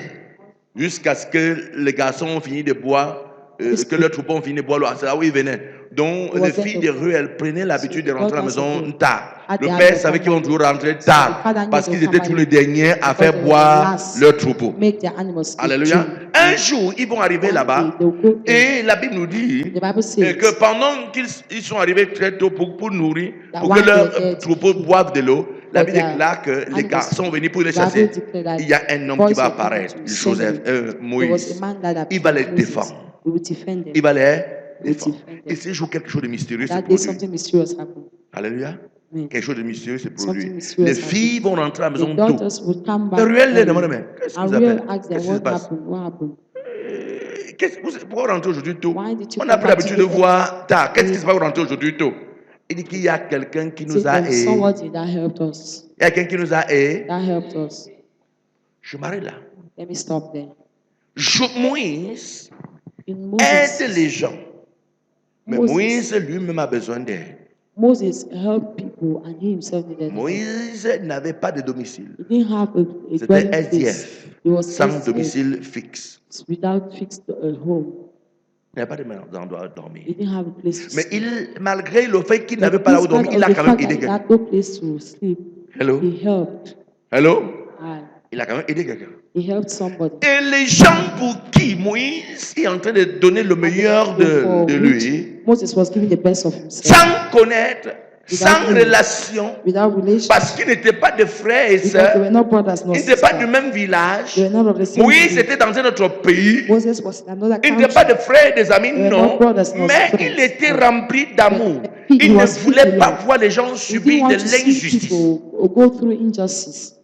Jusqu'à ce que les garçons ont fini de boire, Yes, que leurs troupeaux ont fini de boire l'eau. C'est là où ils venaient. Donc It was les then filles the- de rue, elles prenaient l'habitude de rentrer à la daughters of maison the- tard. had Le the père habit of savait qu'ils vont coming. toujours rentrer the tard father knew parce they'll qu'ils étaient come tous les early derniers à because faire they were boire last leurs troupeaux. Make their animals Alléluia. drink. Un jour, ils vont arriver One là-bas day they'll go there. et la Bible nous dit The Bible says que pendant qu'ils sont arrivés très tôt pour nourrir, that pour que while leurs they're there to troupeaux feed, boivent de l'eau, la but Bible their déclare que les animals garçons sont venus pour les The Bible chasser. declared that Il y a un homme boys qui va were coming apparaître, to Joseph, send them. There was Moïse. a man that appeared, Il va les Moses. défendre. He would defend them. Il va les will défendre. defend them. Et ce jour, quelque chose de mystérieux se That day produit. something mysterious happened. Alléluia. Amen. Quelque chose de mystérieux se Something produit. mysterious Les filles vont rentrer à la The maison tôt. daughters would come back. Et Ruel les early. demande, mais qu'est-ce que And vous avez? Ruel asked them, Qu'est-ce qui se what passe? happened? What happened? Pourquoi rentrer aujourd'hui tôt? Why did you On n'a come pas l'habitude de back voir tard. Qu'est-ce qui early? se passe pour rentrer aujourd'hui tôt? Il dit qu'il y a quelqu'un qui nous Say, a there's aidés. somebody that helped us. Il y a quelqu'un qui nous a aidés. That helped us. Je m'arrête là. Let me stop there. Moïse In aide les Moses, gens. Mais Moses. Moïse lui-même a besoin d'aide. Moses helped people and he himself needed help. Moïse n'avait pas de domicile. He didn't have a C'était dwelling place. SDF, He was sans SDF, domicile fixe. without fixed home. Il n'avait pas d'endroit où dormir. He didn't have a place to Mais sleep. malgré le fait qu'il But n'avait pas là où despite dormir, il a of the quand même fact aidé that he quelqu'un. had no place to sleep, Hello? he helped. Hello? Aye. Il a quand même aidé quelqu'un. He helped somebody. Et les gens pour qui Moïse est en train de donner le meilleur For de which lui, Moses was giving the best of himself sans connaître, sans him. relation, without relation. parce qu'ils n'étaient pas de frères et Because they sœurs, were not brothers nor ils n'étaient pas du sisters. même village. They were not of the same Moïse village. était dans un autre pays. Moses was in another Il n'était pas de country. frères et des amis, They were non. not brothers nor Mais friends. il était rempli d'amour. He Il ne was voulait filled with pas love. voir les gens He didn't subir want de to see l'injustice. people go through injustice.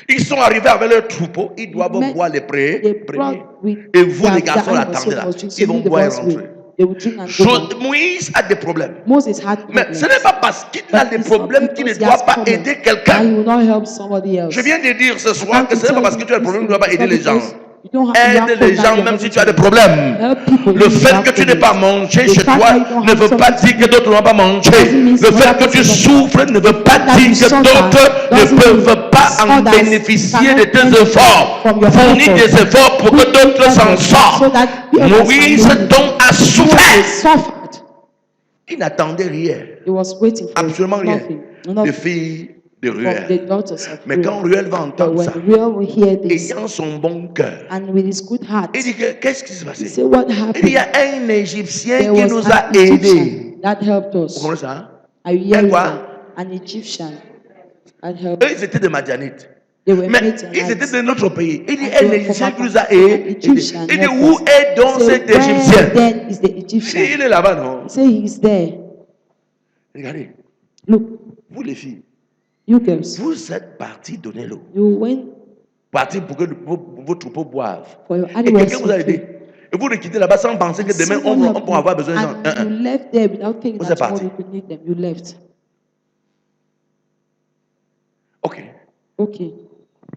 Ils sont arrivés avec leur troupeau. Ils doivent Met- boire les They premiers. brought with Et vous, les their garçons, animals, l'attendez so là. they must drink. So Ils vont leave the boire et boys with. rentrer. They would drink and go home. Moïse a des problèmes. Moses had Mais problems. ce n'est pas parce qu'il a But des it's not problèmes qu'il ne because he doit has pas problems aider that quelqu'un. he will not help somebody else. Je viens de dire ce I soir want que to ce n'est pas tell parce que you tu as des this problèmes que tu ne dois pas is aider les gens. because you don't have- you Aide have les problems, gens you même have si tu as des problems. problèmes. Help people Le when you fait have que tu n'aies pas problems. mangé The chez fact toi that you don't ne have veut pas something dire que d'autres n'ont pas mangé. doesn't mean Le fait other que tu people don't- souffres ne veut pas fact that dire you que suffer d'autres ne doesn't peuvent mean pas en others bénéficier de cannot tes benefit efforts. from your Fournis efforts. des efforts pour que Put d'autres s'en effort so sortent. that others Moïse can benefit. donc a Moses souffert. suffered. Il n'attendait rien. He was waiting for Absolument rien. nothing. Des Nothing filles de from the Ruel. daughters of Mais quand Ruel. Ruel va But entendre when ça, Ruel will hear this, ayant son bon cœur, and with his good heart, il dit que qu'est-ce qui s'est he passé? said, what Il happened? y a un Égyptien There qui was nous a an aidés. Egyptian that helped Vous us. comprenez ça? Are you hearing quoi? that? An Egyptian that helped Eux, ils étaient des Madianites. They were Mais Midianites. ils étaient de notre pays. Il dit, And un they were Égyptien from qui nous a An aidés. Egyptian Il dit, helped où us. est donc So cet where Égyptien? then is the Il Egyptian? est là-bas, non? He said he is there. Regardez, Look, vous les filles, you girls, vous êtes partis donner l'eau. you went Partis pour que vos troupeaux boivent. for your Et animals quelqu'un vous a to aidé. drink. Et vous les quittez là-bas sans penser que demain, Someone on helped pourra avoir you, besoin de gens. and you left there without thinking Vous that êtes partis. tomorrow you could need them. You left. Ok. Okay.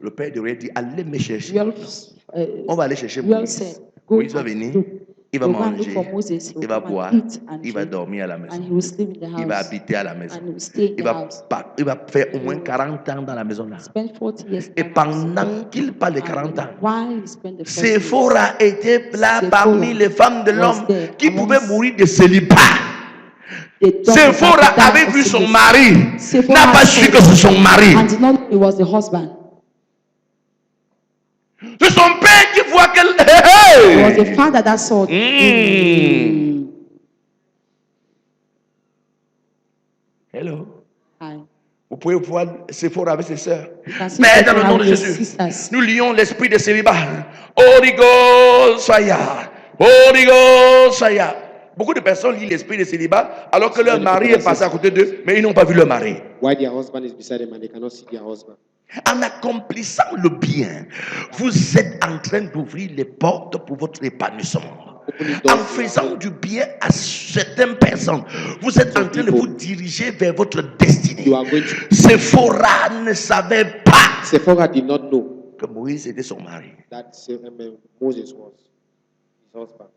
Le père de Ruel dit, allez me chercher. Ruel, On va aller chercher Ruel Moïse. said, go Moïse va and venir. look. il va They'll go and look manger, for Moses. He'll il va come and boire, eat and il va drink, dormir à la and maison. he will sleep in the Il va house, habiter à la maison. and he will stay in Il the va, house. il va faire au He moins will 40 ans dans la maison là. spend 40 years Et in that house. pendant qu'il parle de 40 ans, And while he spent the 40 years, Séphora était là Sephora parmi les femmes de was l'homme there qui pouvaient amongst mourir de célibat. the daughters Séphora that died avait of vu son celibacy. mari, Sephora n'a pas had su seen que c'est son mari. and did not know it was the husband. C'est son père qui voit qu'elle... It was the Hey! father that saw. Hello. Hi. Vous pouvez voir Séphora avec ses sœurs. You can see Père, dans le Sephora nom de with his Jésus, sisters. nous lions l'esprit de célibat. Holy Ghost, fire. Holy Ghost, fire. Beaucoup de personnes lient l'esprit de célibat alors que leur mari est passé à côté d'eux, mais ils n'ont pas vu leur mari. Why their husband is beside them and they cannot see their husband. En accomplissant le bien, vous êtes en train d'ouvrir les portes pour votre épanouissement. En faisant du bien à certaines personnes, vous êtes en train de vous diriger vers votre destinée. You are going to. Séphora ne savait pas Sephora did not know que Moïse était son mari. that Moses was his husband.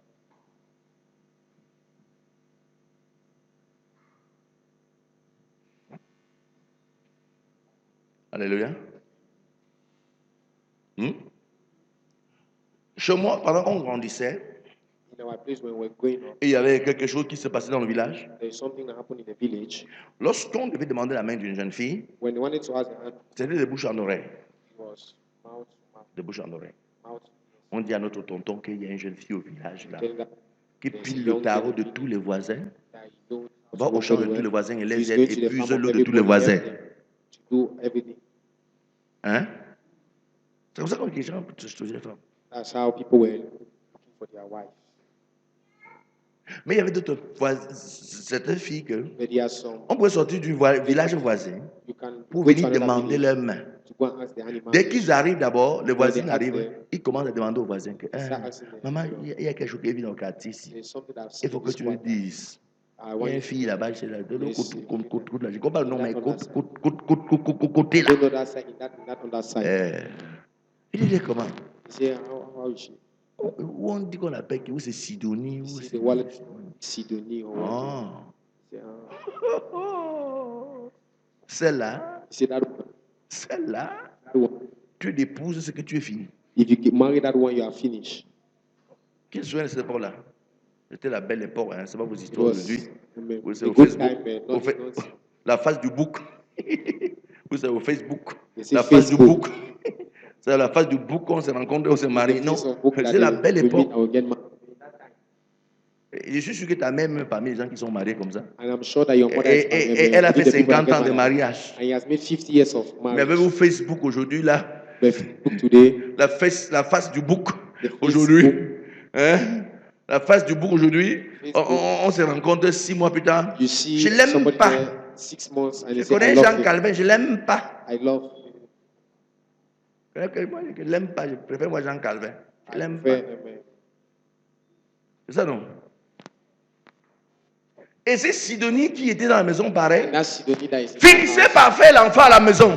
Alléluia. Chez moi, pendant qu'on grandissait, In our place when we were growing up, il y avait quelque chose qui se passait dans le village. there is something that happened in the village. Lorsqu'on devait demander la main d'une jeune fille, When they wanted to ask the hand, c'était de bouche en oreille. it was mouth to mouth, De bouche en oreille. mouth. On dit à notre tonton qu'il y a une jeune fille au village là, Telling that qui pile le tarot de tous les voisins, that you know va au champ de tous les voisins et les she's aide going et to the épuise farm of l'eau de tous les everybody, voisins. help them to do everything. Hein? C'est comme ça que les gens se choisissent les femmes. That's how people were looking for their wife. Mais il y avait d'autres certaines filles que But there are some on pouvait sortir du village voisin you can pour go to venir another demander village leur main. to go and ask the animal. Dès qu'ils arrivent d'abord, les voisins they arrivent, ask them, ils commencent à demander aux voisins que start asking them, maman, il y a quelque chose qui vient au quartier ici. There's something that I've Il seen faut in que this tu me quarter. dises. I Il y want a you une to fille là-bas, c'est là, de l'autre Yes, côté, là. Je ne comprends pas le nom, mais that on that side. côté là. don't know that side, that on that side. Il dit comment? You say, how is she? Où on dit qu'on l'appelle, où c'est Sidonie, You où see c'est... the wallet, Sidonie or what? Ah. You say, Celle-là, you say that one. celle-là, That one. tu l'épouses, c'est que tu es fini. If you get married that one, you are finished. Qui se souvient de cette époque-là? C'était la belle époque, hein? C'est pas vos It histoires was aujourd'hui. Vous a c'est au good Facebook. time, Au not, fa- not La face du bouc. Vous savez, au Facebook. They say La face du Facebook. bouc. C'est la face du bouc qu'on se rencontre, on se marie. the Non, face of book that c'est la they belle will meet époque. and will get married. Et je suis sûr que ta mère, même parmi les gens qui sont mariés comme ça. And I'm sure that your mother is Et elle a fait the people that 50 get ans de married. mariage. And he has made 50 years of Mais marriage. avec Facebook aujourd'hui, là, But Facebook today, la face du bouc the aujourd'hui. Facebook, Hein? La face du bouc aujourd'hui, Facebook. on se rencontre 6 mois plus tard. you see Je l'aime somebody pas. there 6 months and Je they say, I connais love Jean him. Calvin, je l'aime pas. I love him. Moi, je l'aime pas, je préfère moi Jean Calvin. Je l'aime I pas. prefer him. C'est ça non? Et c'est Sidonie qui était dans la maison pareil, And that's Sidonie that is in finissait the house par faire l'enfant à la maison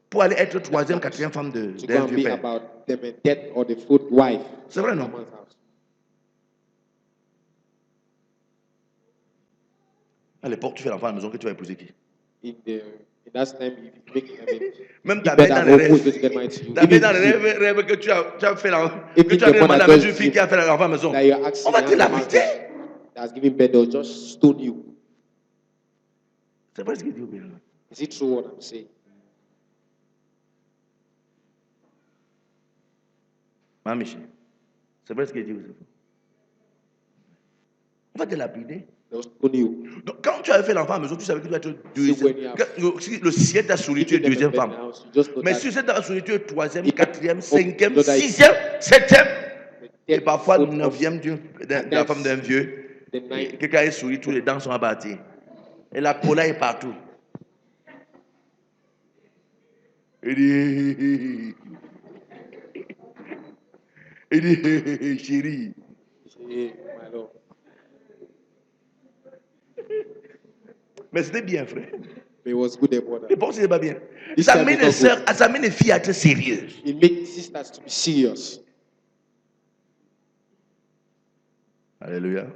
pour aller être troisième, quatrième femme to go d'un and vieux be père. about them and death or the fourth wife. C'est vrai, non? of someone's house. À l'époque, tu fais l'enfant à la maison, que tu vas épouser qui? In that time, if you make Même ta you mère dans better les who's going to rêves. get married to you. Ta mère Even dans les if rêves que tu as fait l'enfant, Even que tu as the demandé à la mother même does fille qui a fait l'enfant à la maison. that you're asking On va te the l'inviter. that has given birth, they'll just stone you. C'est vrai ce qu'il dit ou bien? Is it true what I'm saying? Mamie, c'est vrai ce qu'il dit ou c'est faux? On va te lapider. They'll stone you. Donc, quand tu avais fait l'enfant à la maison, tu savais que tu vas être See, when deuxième. Si le ciel t'a souri, tu es Give them a deuxième bed femme. now, so you just know Mais that si c'est t'a souri, tu es troisième, If- quatrième, Oh, cinquième, know that- sixième, septième. the Et parfois fourth of- neuvième de la femme d'un vieux. the ninth. Quelqu'un est souri, tous les dents sont abattues. Et la cola est partout. Il dit, chérie, Say, my lord. mais c'était bien, frère. But it was good about Je that. pense que c'est pas bien. This Ça time amène is not les sœurs, ça amène les filles à être sérieuses. It makes sisters to be serious. Alléluia.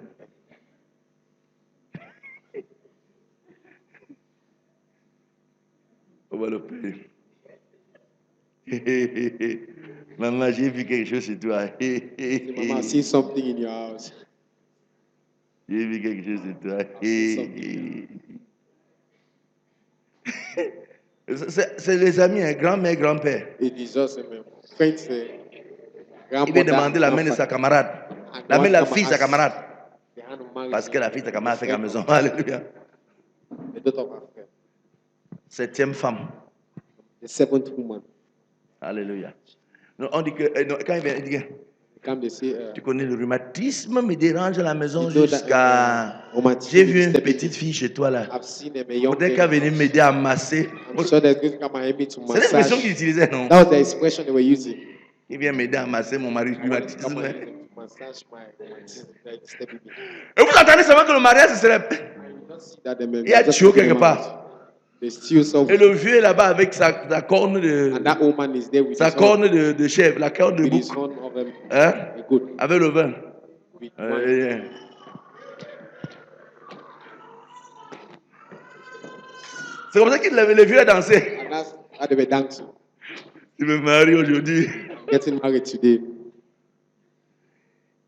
On va le payer. Maman, j'ai vu quelque chose chez toi. Say, Mama, I see something in your house. J'ai vu quelque chose chez toi. C'est les amis, hein, grand-mère, grand-père. It is just a friend say, Il vient demander la main de sa camarade. La main de la fille de sa camarade. Parce que la fille de sa camarade fait qu'à la maison. Alléluia. The daughter of her friend, 7e femme. the seventh woman. Alléluia. Non, on dit que, non, quand il vient, il dit que, They come, they say, tu connais le rhumatisme me dérange à la maison you know that, jusqu'à... rheumatism J'ai vu is une stepping petite in. fille chez toi là. I've seen them, a young Peut-être qu'elle girl. venait m'aider à masser. I'm sure they're going to come and help me to C'est l'expression qu'ils massage. utilisaient, non? That was the expression they were using. Il vient m'aider à masser mon mari I wanted to come rhumatisme. and use them to massage my rheumatism, like stepping in. Et vous entendez seulement que le mariage se serait... I will not see that them. Il y a just Dieu putting quelque them part. out. They steal some. Et le vieux est là-bas avec sa corne de... And that woman is there with Sa his horn, corne de chèvre, la corne de with his bouc. horn of Hein? a goat. Avec le vin. With Euh, wine. euh. C'est comme ça qu'il les vieux dansaient. And that's how they were dancing. Je me marie aujourd'hui. Getting married today.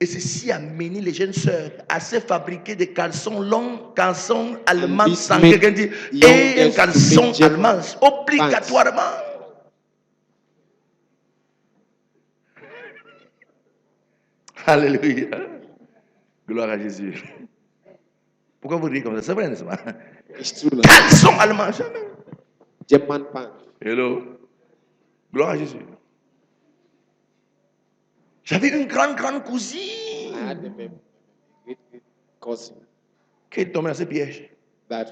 Et ceci a amené les jeunes sœurs à se fabriquer des caleçons longs, caleçons allemands, this sans made quelqu'un dire, young et un girls to caleçon make German allemand, obligatoirement. Alléluia. Gloire à Jésus. Pourquoi vous riez comme ça? C'est vrai, n'est-ce pas? It's true. Like, Caleçon allemand, jamais. German pants. Hello. Gloire à Jésus. J'avais une grande cousine I had a great cousin qui est tombée dans ce piège. that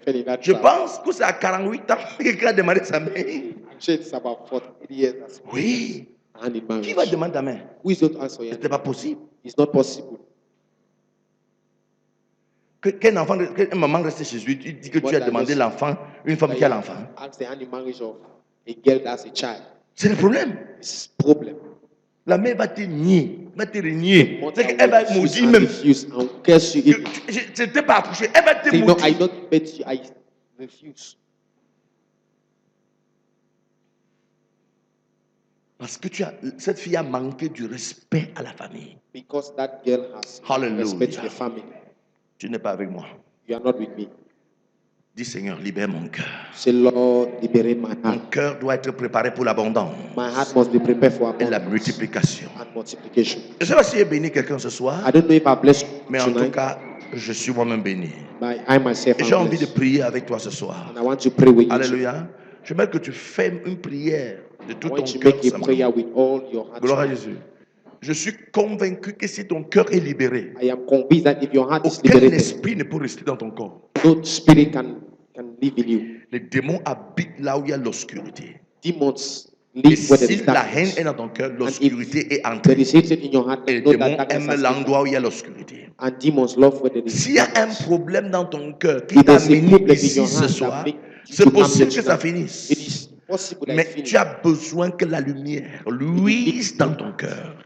fell in that Je trap. pense que c'est à 48 ans qu'il a demandé sa main. I'm sure it's about 40 years as well. Oui. And in Qui marriage. va demander ta main? Who is going to answer Ce you? n'était pas possible. It's not possible. Qu'un enfant, qu'une maman reste chez lui, tu dis que tu as demandé l'enfant, une femme qui a l'enfant. Ask the hand in marriage of a girl that's a child. C'est le problème. It's a problem. La mère va te nier, va te renier. Mother C'est qu'elle va will refuse maudire and même. refuse and curse you. Je ne t'ai pas accouché. Elle va te Say, no, I maudire. don't bet you. I refuse. Parce que cette fille a manqué du respect à la famille. Because that girl has Hallelujah. respect to the family. Tu n'es pas avec moi. You are not with me. Dis Seigneur, libère mon cœur. Say, Lord, liberate my Mon heart. cœur doit être préparé pour l'abondance My heart must be prepared for et la abundance multiplication. and multiplication. Je ne sais pas si j'ai béni quelqu'un ce soir, I don't know if I blessed you mais en tout tonight, cas, je suis moi-même béni. but I myself Et am j'ai envie de blessed. prier avec toi ce soir. And I want to pray with you. Alléluia. Je veux que tu fasses une prière de tout I ton want to cœur. make a simplement. prayer with all your heart. Gloire à Jésus. Je suis convaincu que si ton cœur est libéré, I am convinced that if your heart is aucun liberated, esprit ne peut rester dans ton corps. no spirit can live in you. Les démons habitent là où il y a l'obscurité. Demons Et live where there si is la haine darkness. est dans ton cœur, And if l'obscurité est there entrée. is hatred in your heart, Et les know that démons darkness aiment has l'endroit entered. où il y a l'obscurité. And demons love where there is S'il y a un darkness. problème dans ton cœur qui If t'a there's a amené problem in ici your ce heart that soir, make you c'est to come possible here que ça tonight, finisse. it is possible that Mais it finish. tu as besoin que la lumière luise dans ton cœur.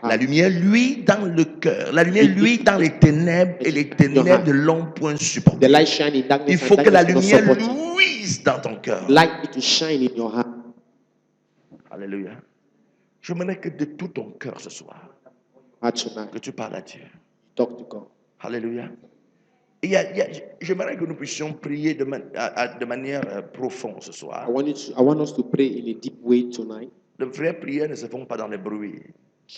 La lumière luit dans le cœur. La lumière luit dans les ténèbres et les ténèbres ne l'ont point The supporté. light shine in darkness. Il and faut que la darkness cannot lumière support it. luise dans ton cœur. Light need to shine in your heart. Alléluia. J'aimerais que de tout ton cœur ce soir, Heart tonight. que tu parles à Dieu. Talk to God. Alléluia. J'aimerais que nous puissions prier de manière profonde ce soir. I want us to pray in a deep way tonight. Les vraies prières ne se font pas dans les bruits.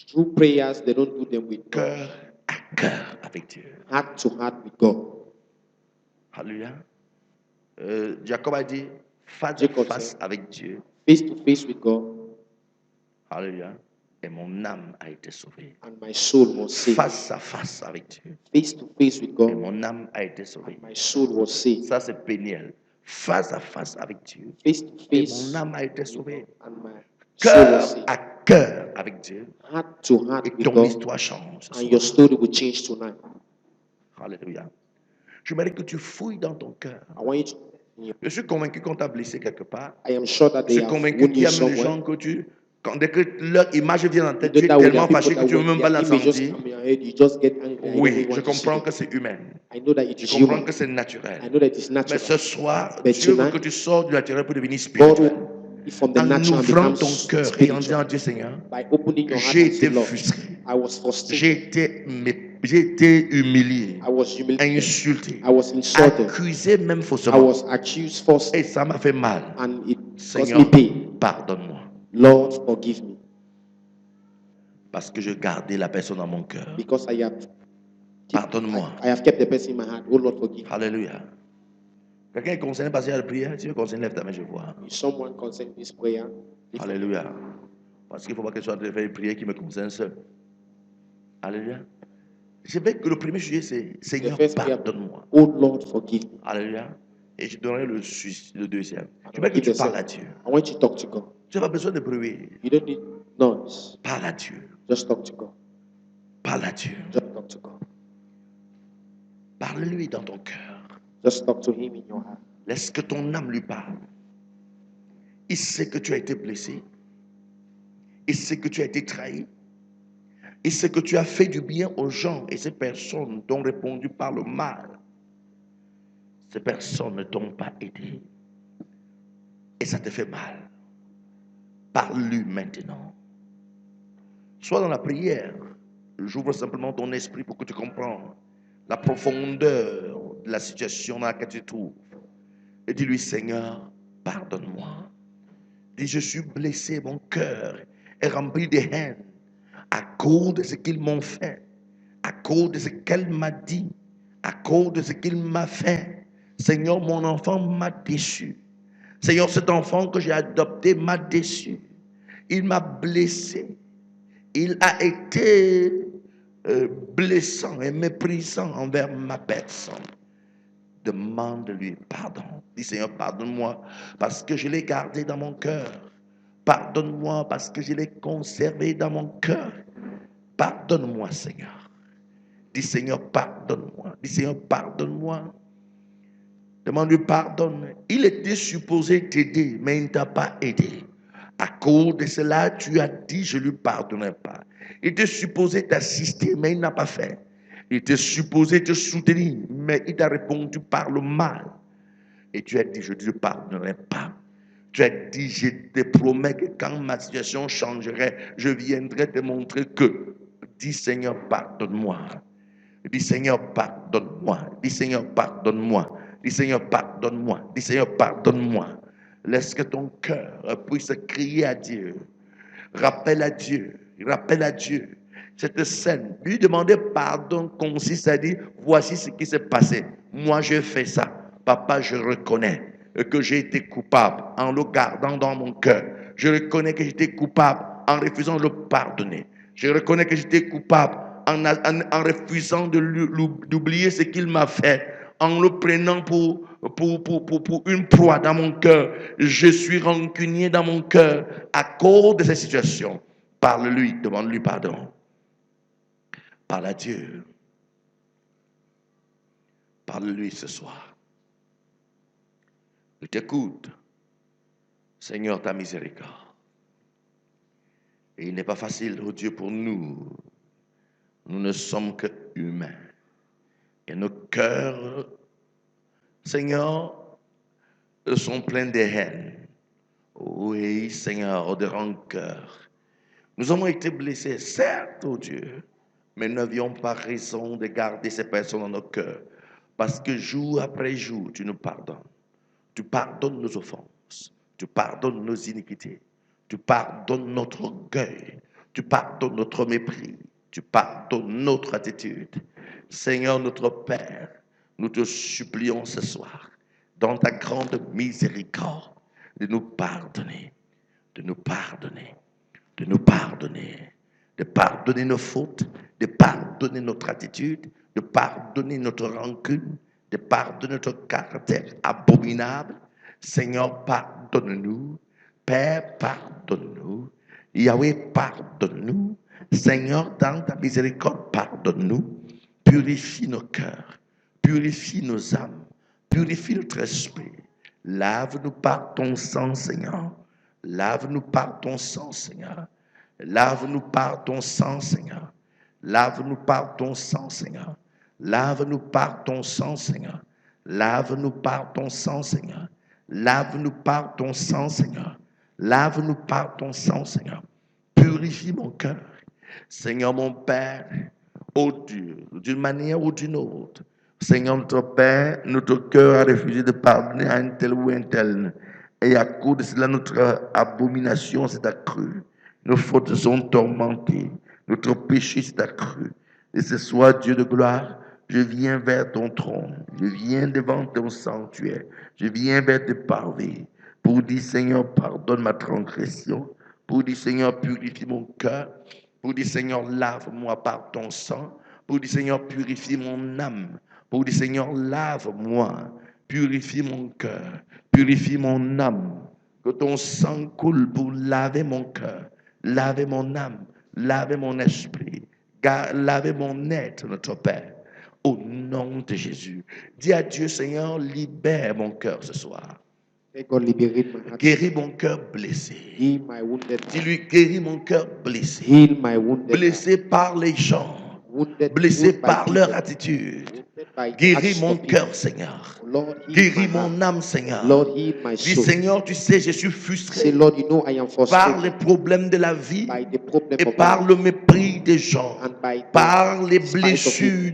True prayers, they don't do them with Cœur à cœur avec Dieu. heart to heart with God. Alléluia. Jacob a dit face à Jacob face said, avec Dieu. Face to face with God, Alléluia. Et mon âme a été sauvée. and my soul was saved. Face à face avec Dieu. Face to face with Et God, mon âme a été sauvée. my soul was saved. Ça, c'est péniel. Face à face avec Dieu. Face to Et face, mon âme a été sauvée. and my soul was Cœur saved. à cœur avec Dieu. Heart to heart Et with ton God, histoire change. ce and soir. your story will change tonight. Alléluia. J'aimerais que tu fouilles dans ton cœur. I want you to. Je suis convaincu qu'on t'a blessé quelque part. I am sure that Je they suis have convaincu wounded qu'il y you a même des somewhere. gens que tu Quand dès que leur image vient en You tête, know tu es that with tellement the people fâché that que tu ne veux when même pas their la image just sentir. come in your head, you just get angry and you don't Oui, even je want to see comprends them. que c'est humain. I know that it Je is comprends human. que c'est I naturel. know that it's Mais natural. ce soir, But Dieu veut tonight, que tu sors du naturel pour devenir God spirituel. will from the En natural and ouvrant become ton cœur et en disant à spiritual. Dieu, Seigneur, By opening your heart j'ai and say, été Lord, frustré, I was frustrated. j'ai été humilié, I was humiliated. insulté, I was insulted. accusé même I faussement. was accused falsely. Et ça m'a fait mal. And it caused Seigneur, me pain. pardonne-moi. Lord, forgive me. Parce que je gardais la personne dans mon cœur. Because Pardonne-moi. I have kept the person in my heart. Oh Lord, forgive me. Alléluia. Quelqu'un est concerné par la prière? Si tu es concerné, lève ta main, je vois. Is someone concerned with this prayer? Alléluia. Parce qu'il ne faut pas que je sois en train de faire une prière qui me concerne seul. Alléluia. Je vais que le premier sujet, c'est Seigneur, The first prayer, pardonne-moi. oh Lord, forgive me. Alléluia. Et je donnerai le deuxième. Je I veux que give tu the parles à second. Dieu. I want you to talk to God. Tu n'as pas besoin de bruit. You don't need noise. Parle à Dieu. Just talk to God. Parle à Dieu. Just talk to God. Parle-lui dans ton cœur. Just talk to Him in your heart. Laisse que ton âme lui parle. Il sait que tu as été blessé. Il sait que tu as été trahi. Il sait que tu as fait du bien aux gens et ces personnes t'ont répondu par le mal. Ces personnes ne t'ont pas aidé. Et ça te fait mal. Parle-lui maintenant. Sois dans la prière. J'ouvre simplement ton esprit pour que tu comprennes la profondeur de la situation dans laquelle tu te trouves. Et dis-lui, Seigneur, pardonne-moi. Dis, je suis blessé, mon cœur est rempli de haine à cause de ce qu'ils m'ont fait, à cause de ce qu'elle m'a dit, à cause de ce qu'il m'a fait. Seigneur, mon enfant m'a déçu. Seigneur, cet enfant que j'ai adopté m'a déçu. Il m'a blessé. Il a été blessant et méprisant envers ma personne. Demande-lui pardon. Dis, Seigneur, pardonne-moi parce que je l'ai gardé dans mon cœur. Pardonne-moi parce que je l'ai conservé dans mon cœur. Pardonne-moi, Seigneur. Dis, Seigneur, pardonne-moi. Dis, Seigneur, pardonne-moi. Demande-lui pardon. Il était supposé t'aider, mais il ne t'a pas aidé. À cause de cela, tu as dit, je ne lui pardonnerai pas. Il était supposé t'assister, mais il n'a pas fait. Il était supposé te soutenir, mais il t'a répondu par le mal. Et tu as dit, je ne lui pardonnerai pas. Tu as dit, je te promets que quand ma situation changerait, je viendrai te montrer que. Dis, Seigneur, pardonne-moi. Dis, Seigneur, pardonne-moi. Dis, Seigneur, pardonne-moi. Dis, Seigneur, pardonne-moi. Dis, Seigneur, pardonne-moi. Laisse que ton cœur puisse crier à Dieu. Rappelle à Dieu. Rappelle à Dieu. Cette scène, lui demander pardon consiste à dire, voici ce qui s'est passé. Moi, j'ai fait ça. Papa, je reconnais que j'ai été coupable en le gardant dans mon cœur. Je reconnais que j'étais coupable en refusant de le pardonner. Je reconnais que j'étais coupable en refusant d'oublier ce qu'il m'a fait, en le prenant pour une proie dans mon cœur. Je suis rancunier dans mon cœur à cause de cette situation. Parle-lui, demande-lui pardon. Parle à Dieu. Parle-lui ce soir. Je t'écoute. Seigneur, ta miséricorde. Et il n'est pas facile, oh Dieu, pour nous. Nous ne sommes que humains. Et nos cœurs, Seigneur, sont pleins de haine. Oui, Seigneur, de rancœur. Nous avons été blessés, certes, oh Dieu, mais nous n'avions pas raison de garder ces personnes dans nos cœurs. Parce que jour après jour, tu nous pardonnes. Tu pardonnes nos offenses. Tu pardonnes nos iniquités. Tu pardonnes notre orgueil. Tu pardonnes notre mépris. Tu pardonnes notre attitude. Seigneur notre Père, nous te supplions ce soir, dans ta grande miséricorde, de nous pardonner, de nous pardonner, de nous pardonner, de pardonner nos fautes, de pardonner notre attitude, de pardonner notre rancune, de pardonner notre caractère abominable. Seigneur, pardonne-nous. Père, pardonne-nous. Yahweh, pardonne-nous. Seigneur, dans ta miséricorde, pardonne-nous. Purifie nos cœurs, purifie nos âmes, purifie notre esprit. Lave-nous par ton sang, Seigneur. Lave-nous par ton sang, Seigneur. Lave-nous par ton sang, Seigneur. Lave-nous par ton sang, Seigneur. Lave-nous par ton sang, Seigneur. Lave-nous par ton sang, Seigneur. Lave-nous par ton sang, Seigneur. Lave-nous par ton sang, Seigneur. Purifie mon cœur. Seigneur mon Père, ô Dieu, d'une manière ou d'une autre. Seigneur notre Père, notre cœur a refusé de pardonner à un tel ou un tel. Et à cause de cela, notre abomination s'est accrue. Nos fautes sont tourmentées. Notre péché s'est accru. Et ce soir, Dieu de gloire, je viens vers ton trône. Je viens devant ton sanctuaire. Je viens vers tes parvis pour dire, Seigneur, pardonne ma transgression. Pour dire, Seigneur, purifie mon cœur. Pour dire, Seigneur, lave-moi par ton sang. Pour dire, Seigneur, purifie mon âme. Pour dire, Seigneur, lave-moi. Purifie mon cœur. Purifie mon âme. Que ton sang coule pour laver mon cœur. Laver mon âme. Laver mon esprit. Laver mon être, notre Père. Au nom de Jésus. Dis à Dieu, Seigneur, libère mon cœur ce soir. Let God liberate my heart. Guéris mon cœur blessé. Heal my wounded heart. Dis-lui, guéris mon cœur blessé. Heal my wounded heart. Blessé par les gens. Blessé par leur attitude. Guéris mon cœur, Seigneur. Lord, heal Guéris my mon âme, Seigneur. Lord, heal my Dis, soul. Seigneur, tu sais, je suis Say, frustré Lord, you know I am par frustrated les problèmes de la vie by the problem et of par life le mépris des gens, and by par les spite of blessures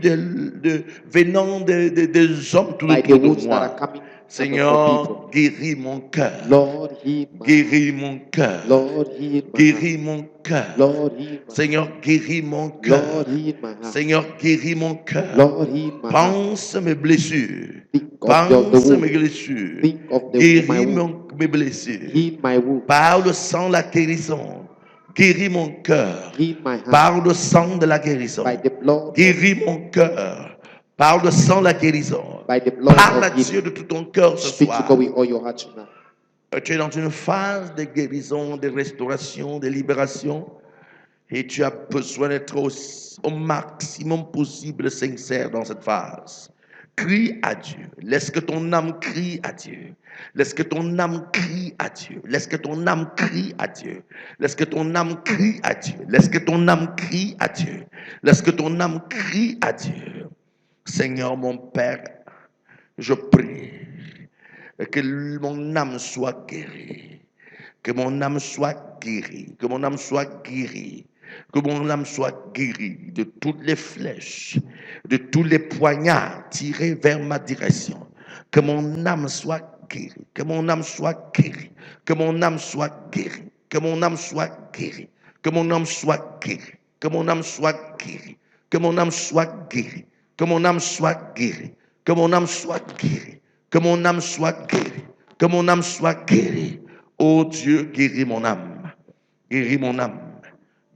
venant des hommes tout by the autour de wounds that are moi. coming Seigneur, guéris mon cœur. Lord, heal my Guéris mon cœur. Lord, heal my Guéris mon cœur. Lord, heal my Seigneur, guéris mon cœur. Lord, heal my heart. Seigneur, guéris mon cœur. Lord, heal my heart. Pense mes blessures. Think of Pense the mes wound. blessures. Think of my Guéris wound. mes blessures. Heal my wound. Par le sang de la guérison. Guéris mon cœur. Heal my heart. Par le sang de la guérison. By the blood. Guéris mon cœur. Par le sang de la guérison. By the blood Parle à of Dieu healing. de tout ton cœur ce Speak to soir. God with all your heart tonight. Tu es dans une phase de guérison, de restauration, de libération. Et tu as besoin d'être au maximum possible sincère dans cette phase. Crie à Dieu. Laisse que ton âme crie à Dieu. Laisse que ton âme crie à Dieu. Laisse que ton âme crie à Dieu. Laisse que ton âme crie à Dieu. Laisse que ton âme crie à Dieu. Laisse que ton âme crie à Dieu. Seigneur mon Père, je prie que mon âme soit guérie. Que mon âme soit guérie. Que mon âme soit guérie. Que mon âme soit guérie de toutes les flèches, de tous les poignards tirés vers ma direction. Que mon âme soit guérie. Que mon âme soit guérie. Que mon âme soit guérie. Que mon âme soit guérie. Que mon âme soit guérie. Que mon âme soit guérie. Que mon âme soit guérie. Que mon âme soit guérie. Que mon âme soit guérie. Que mon âme soit guérie. Que mon âme soit guérie. Oh Dieu, guéris mon âme. Guéris mon âme.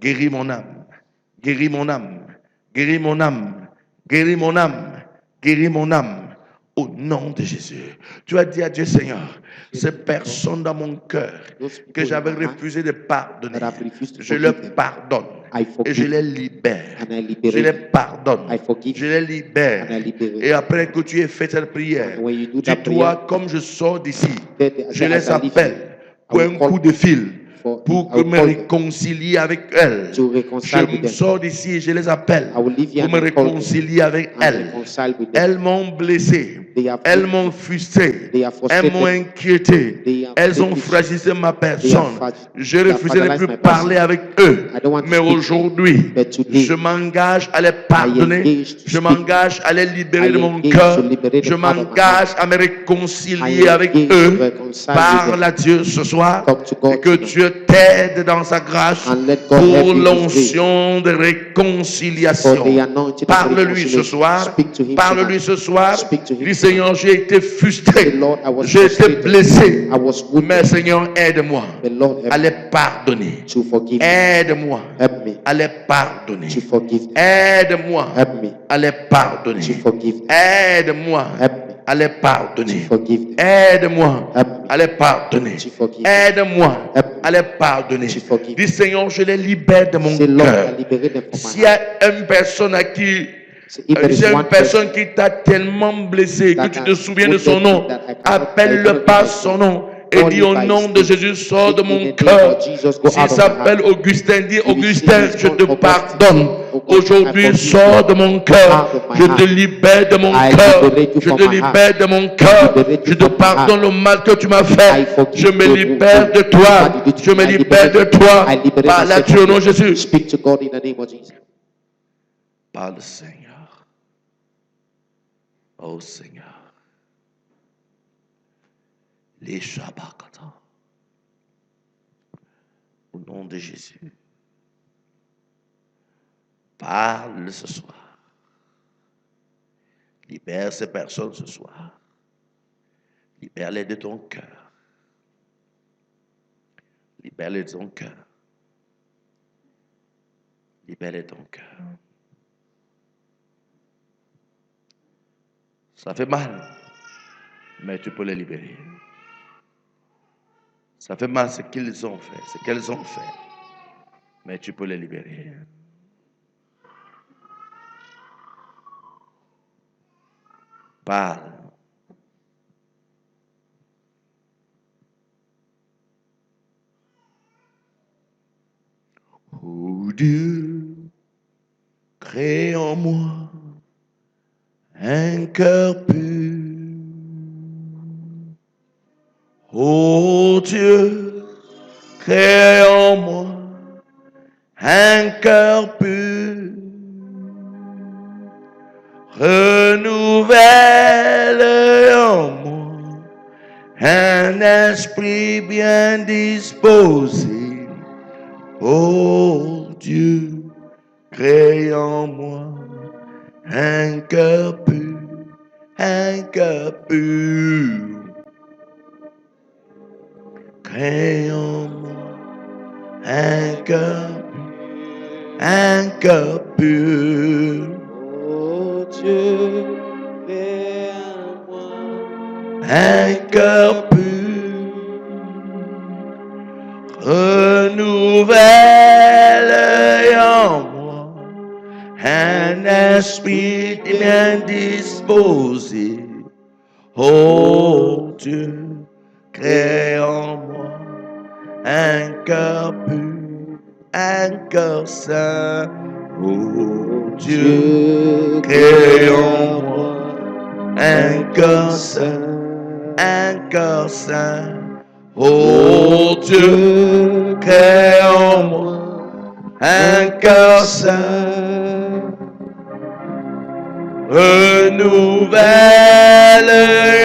Guéris mon âme. Guéris mon âme. Guéris mon âme. Guéris mon âme. Guéris mon âme. Au nom de Jésus. Tu as dit à Dieu, Seigneur, ces personnes dans mon cœur que j'avais refusé de pardonner, je leur pardonne et je les libère. Je les pardonne. Je les libère. Et après que tu aies fait cette prière, dis-toi, comme je sors d'ici, je les appelle pour un coup de fil, pour que me réconcilier avec elles. Je sors d'ici et je les appelle pour me réconcilier avec elles. Elles m'ont blessé. Elles m'ont frustré. Elles m'ont inquiété. Elles ont fragilisé ma personne. Je refusais de ne plus parler avec eux. Mais aujourd'hui, je m'engage à les pardonner. Je m'engage à les libérer de mon cœur. Je m'engage à me réconcilier avec eux. Parle à Dieu ce soir et que Dieu t'aide dans sa grâce pour l'onction de réconciliation. Parle-lui ce soir. Parle-lui ce soir. Dis, Seigneur, j'ai été frustré. J'ai été blessé. Mais Seigneur, aide-moi à les pardonner. Aide-moi à les pardonner. Aide-moi à les pardonner. Aide-moi à les pardonner. Aide-moi à les pardonner. Aide-moi à les pardonner. Dis, Seigneur, je les libère de mon cœur. S'il y a une personne à qui c'est une personne qui t'a tellement blessé que tu te souviens de son nom, appelle-le par son nom et call dis him au by nom his de name. Jésus, sors de In mon the name cœur. of Jesus, go S'il out of my s'appelle heart. Augustin, dis If Augustin, it's je te called Augustine, pardonne. Augustine, I Aujourd'hui, forgive sors you. de mon Go cœur. out of my Je te heart. libère de mon I cœur. liberate you Je from te my heart. libère de mon I cœur. liberate Je you te from my pardonne heart. le mal que tu m'as I fait. forgive Je me you. libère de Whatever toi. you did to Je me, me I libère liberate de you. toi. I liberate Par myself là-dessus au from nom de you. Jésus. Speak to God in the name of Jesus. Parle, Seigneur. Oh Seigneur. Les Shabakata. Au nom de Jésus. Parle ce soir. Libère ces personnes ce soir. Libère-les de ton cœur. Libère-les de ton cœur. Libère-les de ton cœur. Ça fait mal, mais tu peux les libérer. Ça fait mal ce qu'ils ont fait, ce qu'elles ont fait, mais tu peux les libérer. Parle. Oh Dieu, crée en moi un cœur pur. Oh Dieu, crée en moi un cœur pur. Renouvelle en moi un esprit bien disposé. Oh Dieu, crée en moi un cœur pur, un cœur pur. Crée en moi un cœur pur. Oh Dieu, fais en moi Un cœur pur. Renouvelle en moi un esprit bien disposé. Oh Dieu, crée en moi un cœur pur, un cœur saint. Oh Dieu, crée en moi un cœur saint, un cœur saint. Oh Dieu, crée en moi un cœur saint. Renouvelle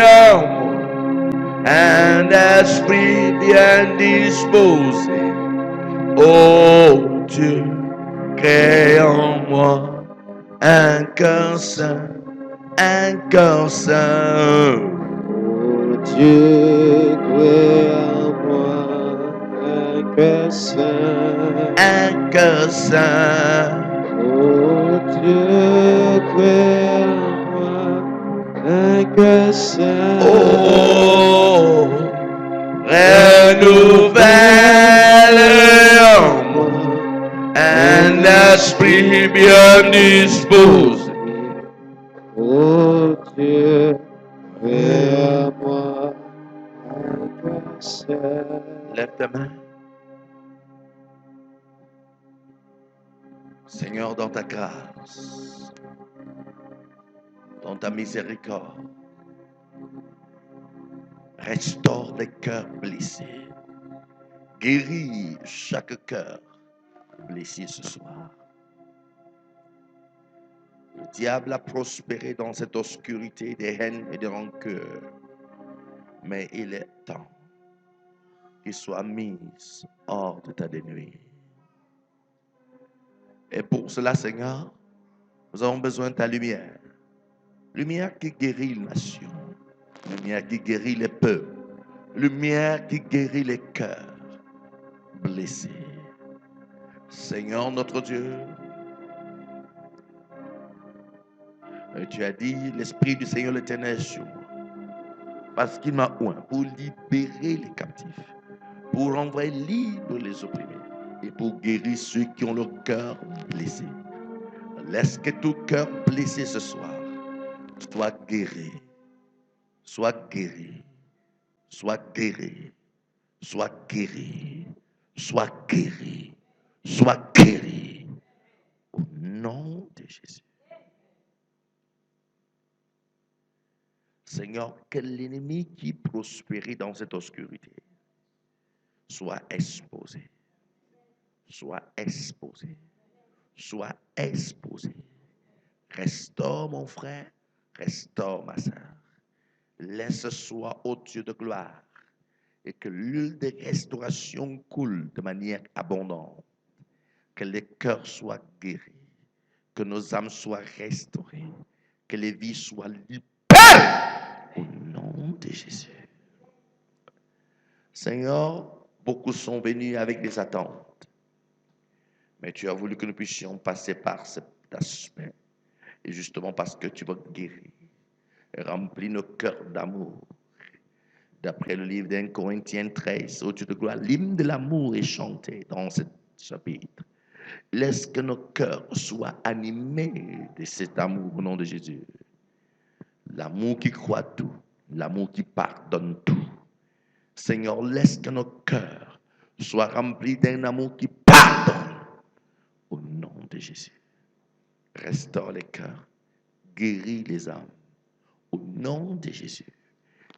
en moi un esprit bien disposé. Oh Dieu, crée en moi un cœur saint, un cœur saint. Oh Dieu, crée en moi un cœur saint. Un cœur saint. Oh Dieu, crée en moi un cœur saint. Oh, renouvelle en moi un esprit bien disposé. Oh Dieu, crée en moi un cœur saint. Lève ta main. Seigneur, dans ta grâce, dans ta miséricorde, restaure les cœurs blessés. Guéris chaque cœur blessé ce soir. Le diable a prospéré dans cette obscurité des haines et des rancœurs. Mais il est temps qu'il soit mis hors de ta nuit. Et pour cela, Seigneur, nous avons besoin de ta lumière. Lumière qui guérit les nations. Lumière qui guérit les peuples. Lumière qui guérit les cœurs blessés. Seigneur notre Dieu, tu as dit, l'Esprit du Seigneur l'Éternel est sur moi. Parce qu'il m'a oint pour libérer les captifs, pour envoyer libre les opprimés et pour guérir ceux qui ont le cœur blessé. Laisse que tout cœur blessé ce soir soit guéri, soit guéri, Sois guéri. Sois guéri. Sois guéri. Sois guéri. Au nom de Jésus. Seigneur, que l'ennemi qui prospérait dans cette obscurité soit exposé. Soit exposé. Soit exposé. Restaure mon frère. Restaure ma soeur. Laisse soit ô Dieu de gloire et que l'huile de restauration coule de manière abondante, que les cœurs soient guéris, que nos âmes soient restaurées, que les vies soient libérées au nom de Jésus. Seigneur, beaucoup sont venus avec des attentes, mais tu as voulu que nous puissions passer par cet aspect, et justement parce que tu vas guérir. Remplis nos cœurs d'amour. D'après le livre d'Un Corinthiens 13, au Dieu de gloire, l'hymne de l'amour est chanté dans ce chapitre. Laisse que nos cœurs soient animés de cet amour au nom de Jésus. L'amour qui croit tout, l'amour qui pardonne tout. Seigneur, laisse que nos cœurs soient remplis d'un amour qui pardonne au nom de Jésus. Restaure les cœurs, guéris les âmes au nom de Jésus.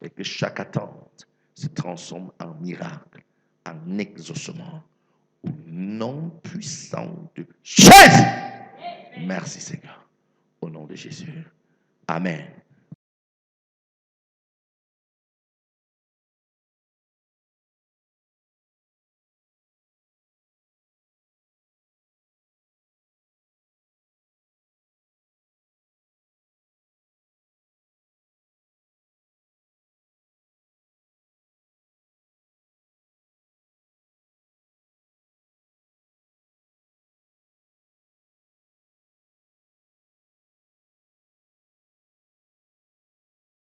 Et que chaque attente se transforme en miracle, en exaucement, au nom puissant de Jésus. Merci Seigneur, au nom de Jésus. Amen.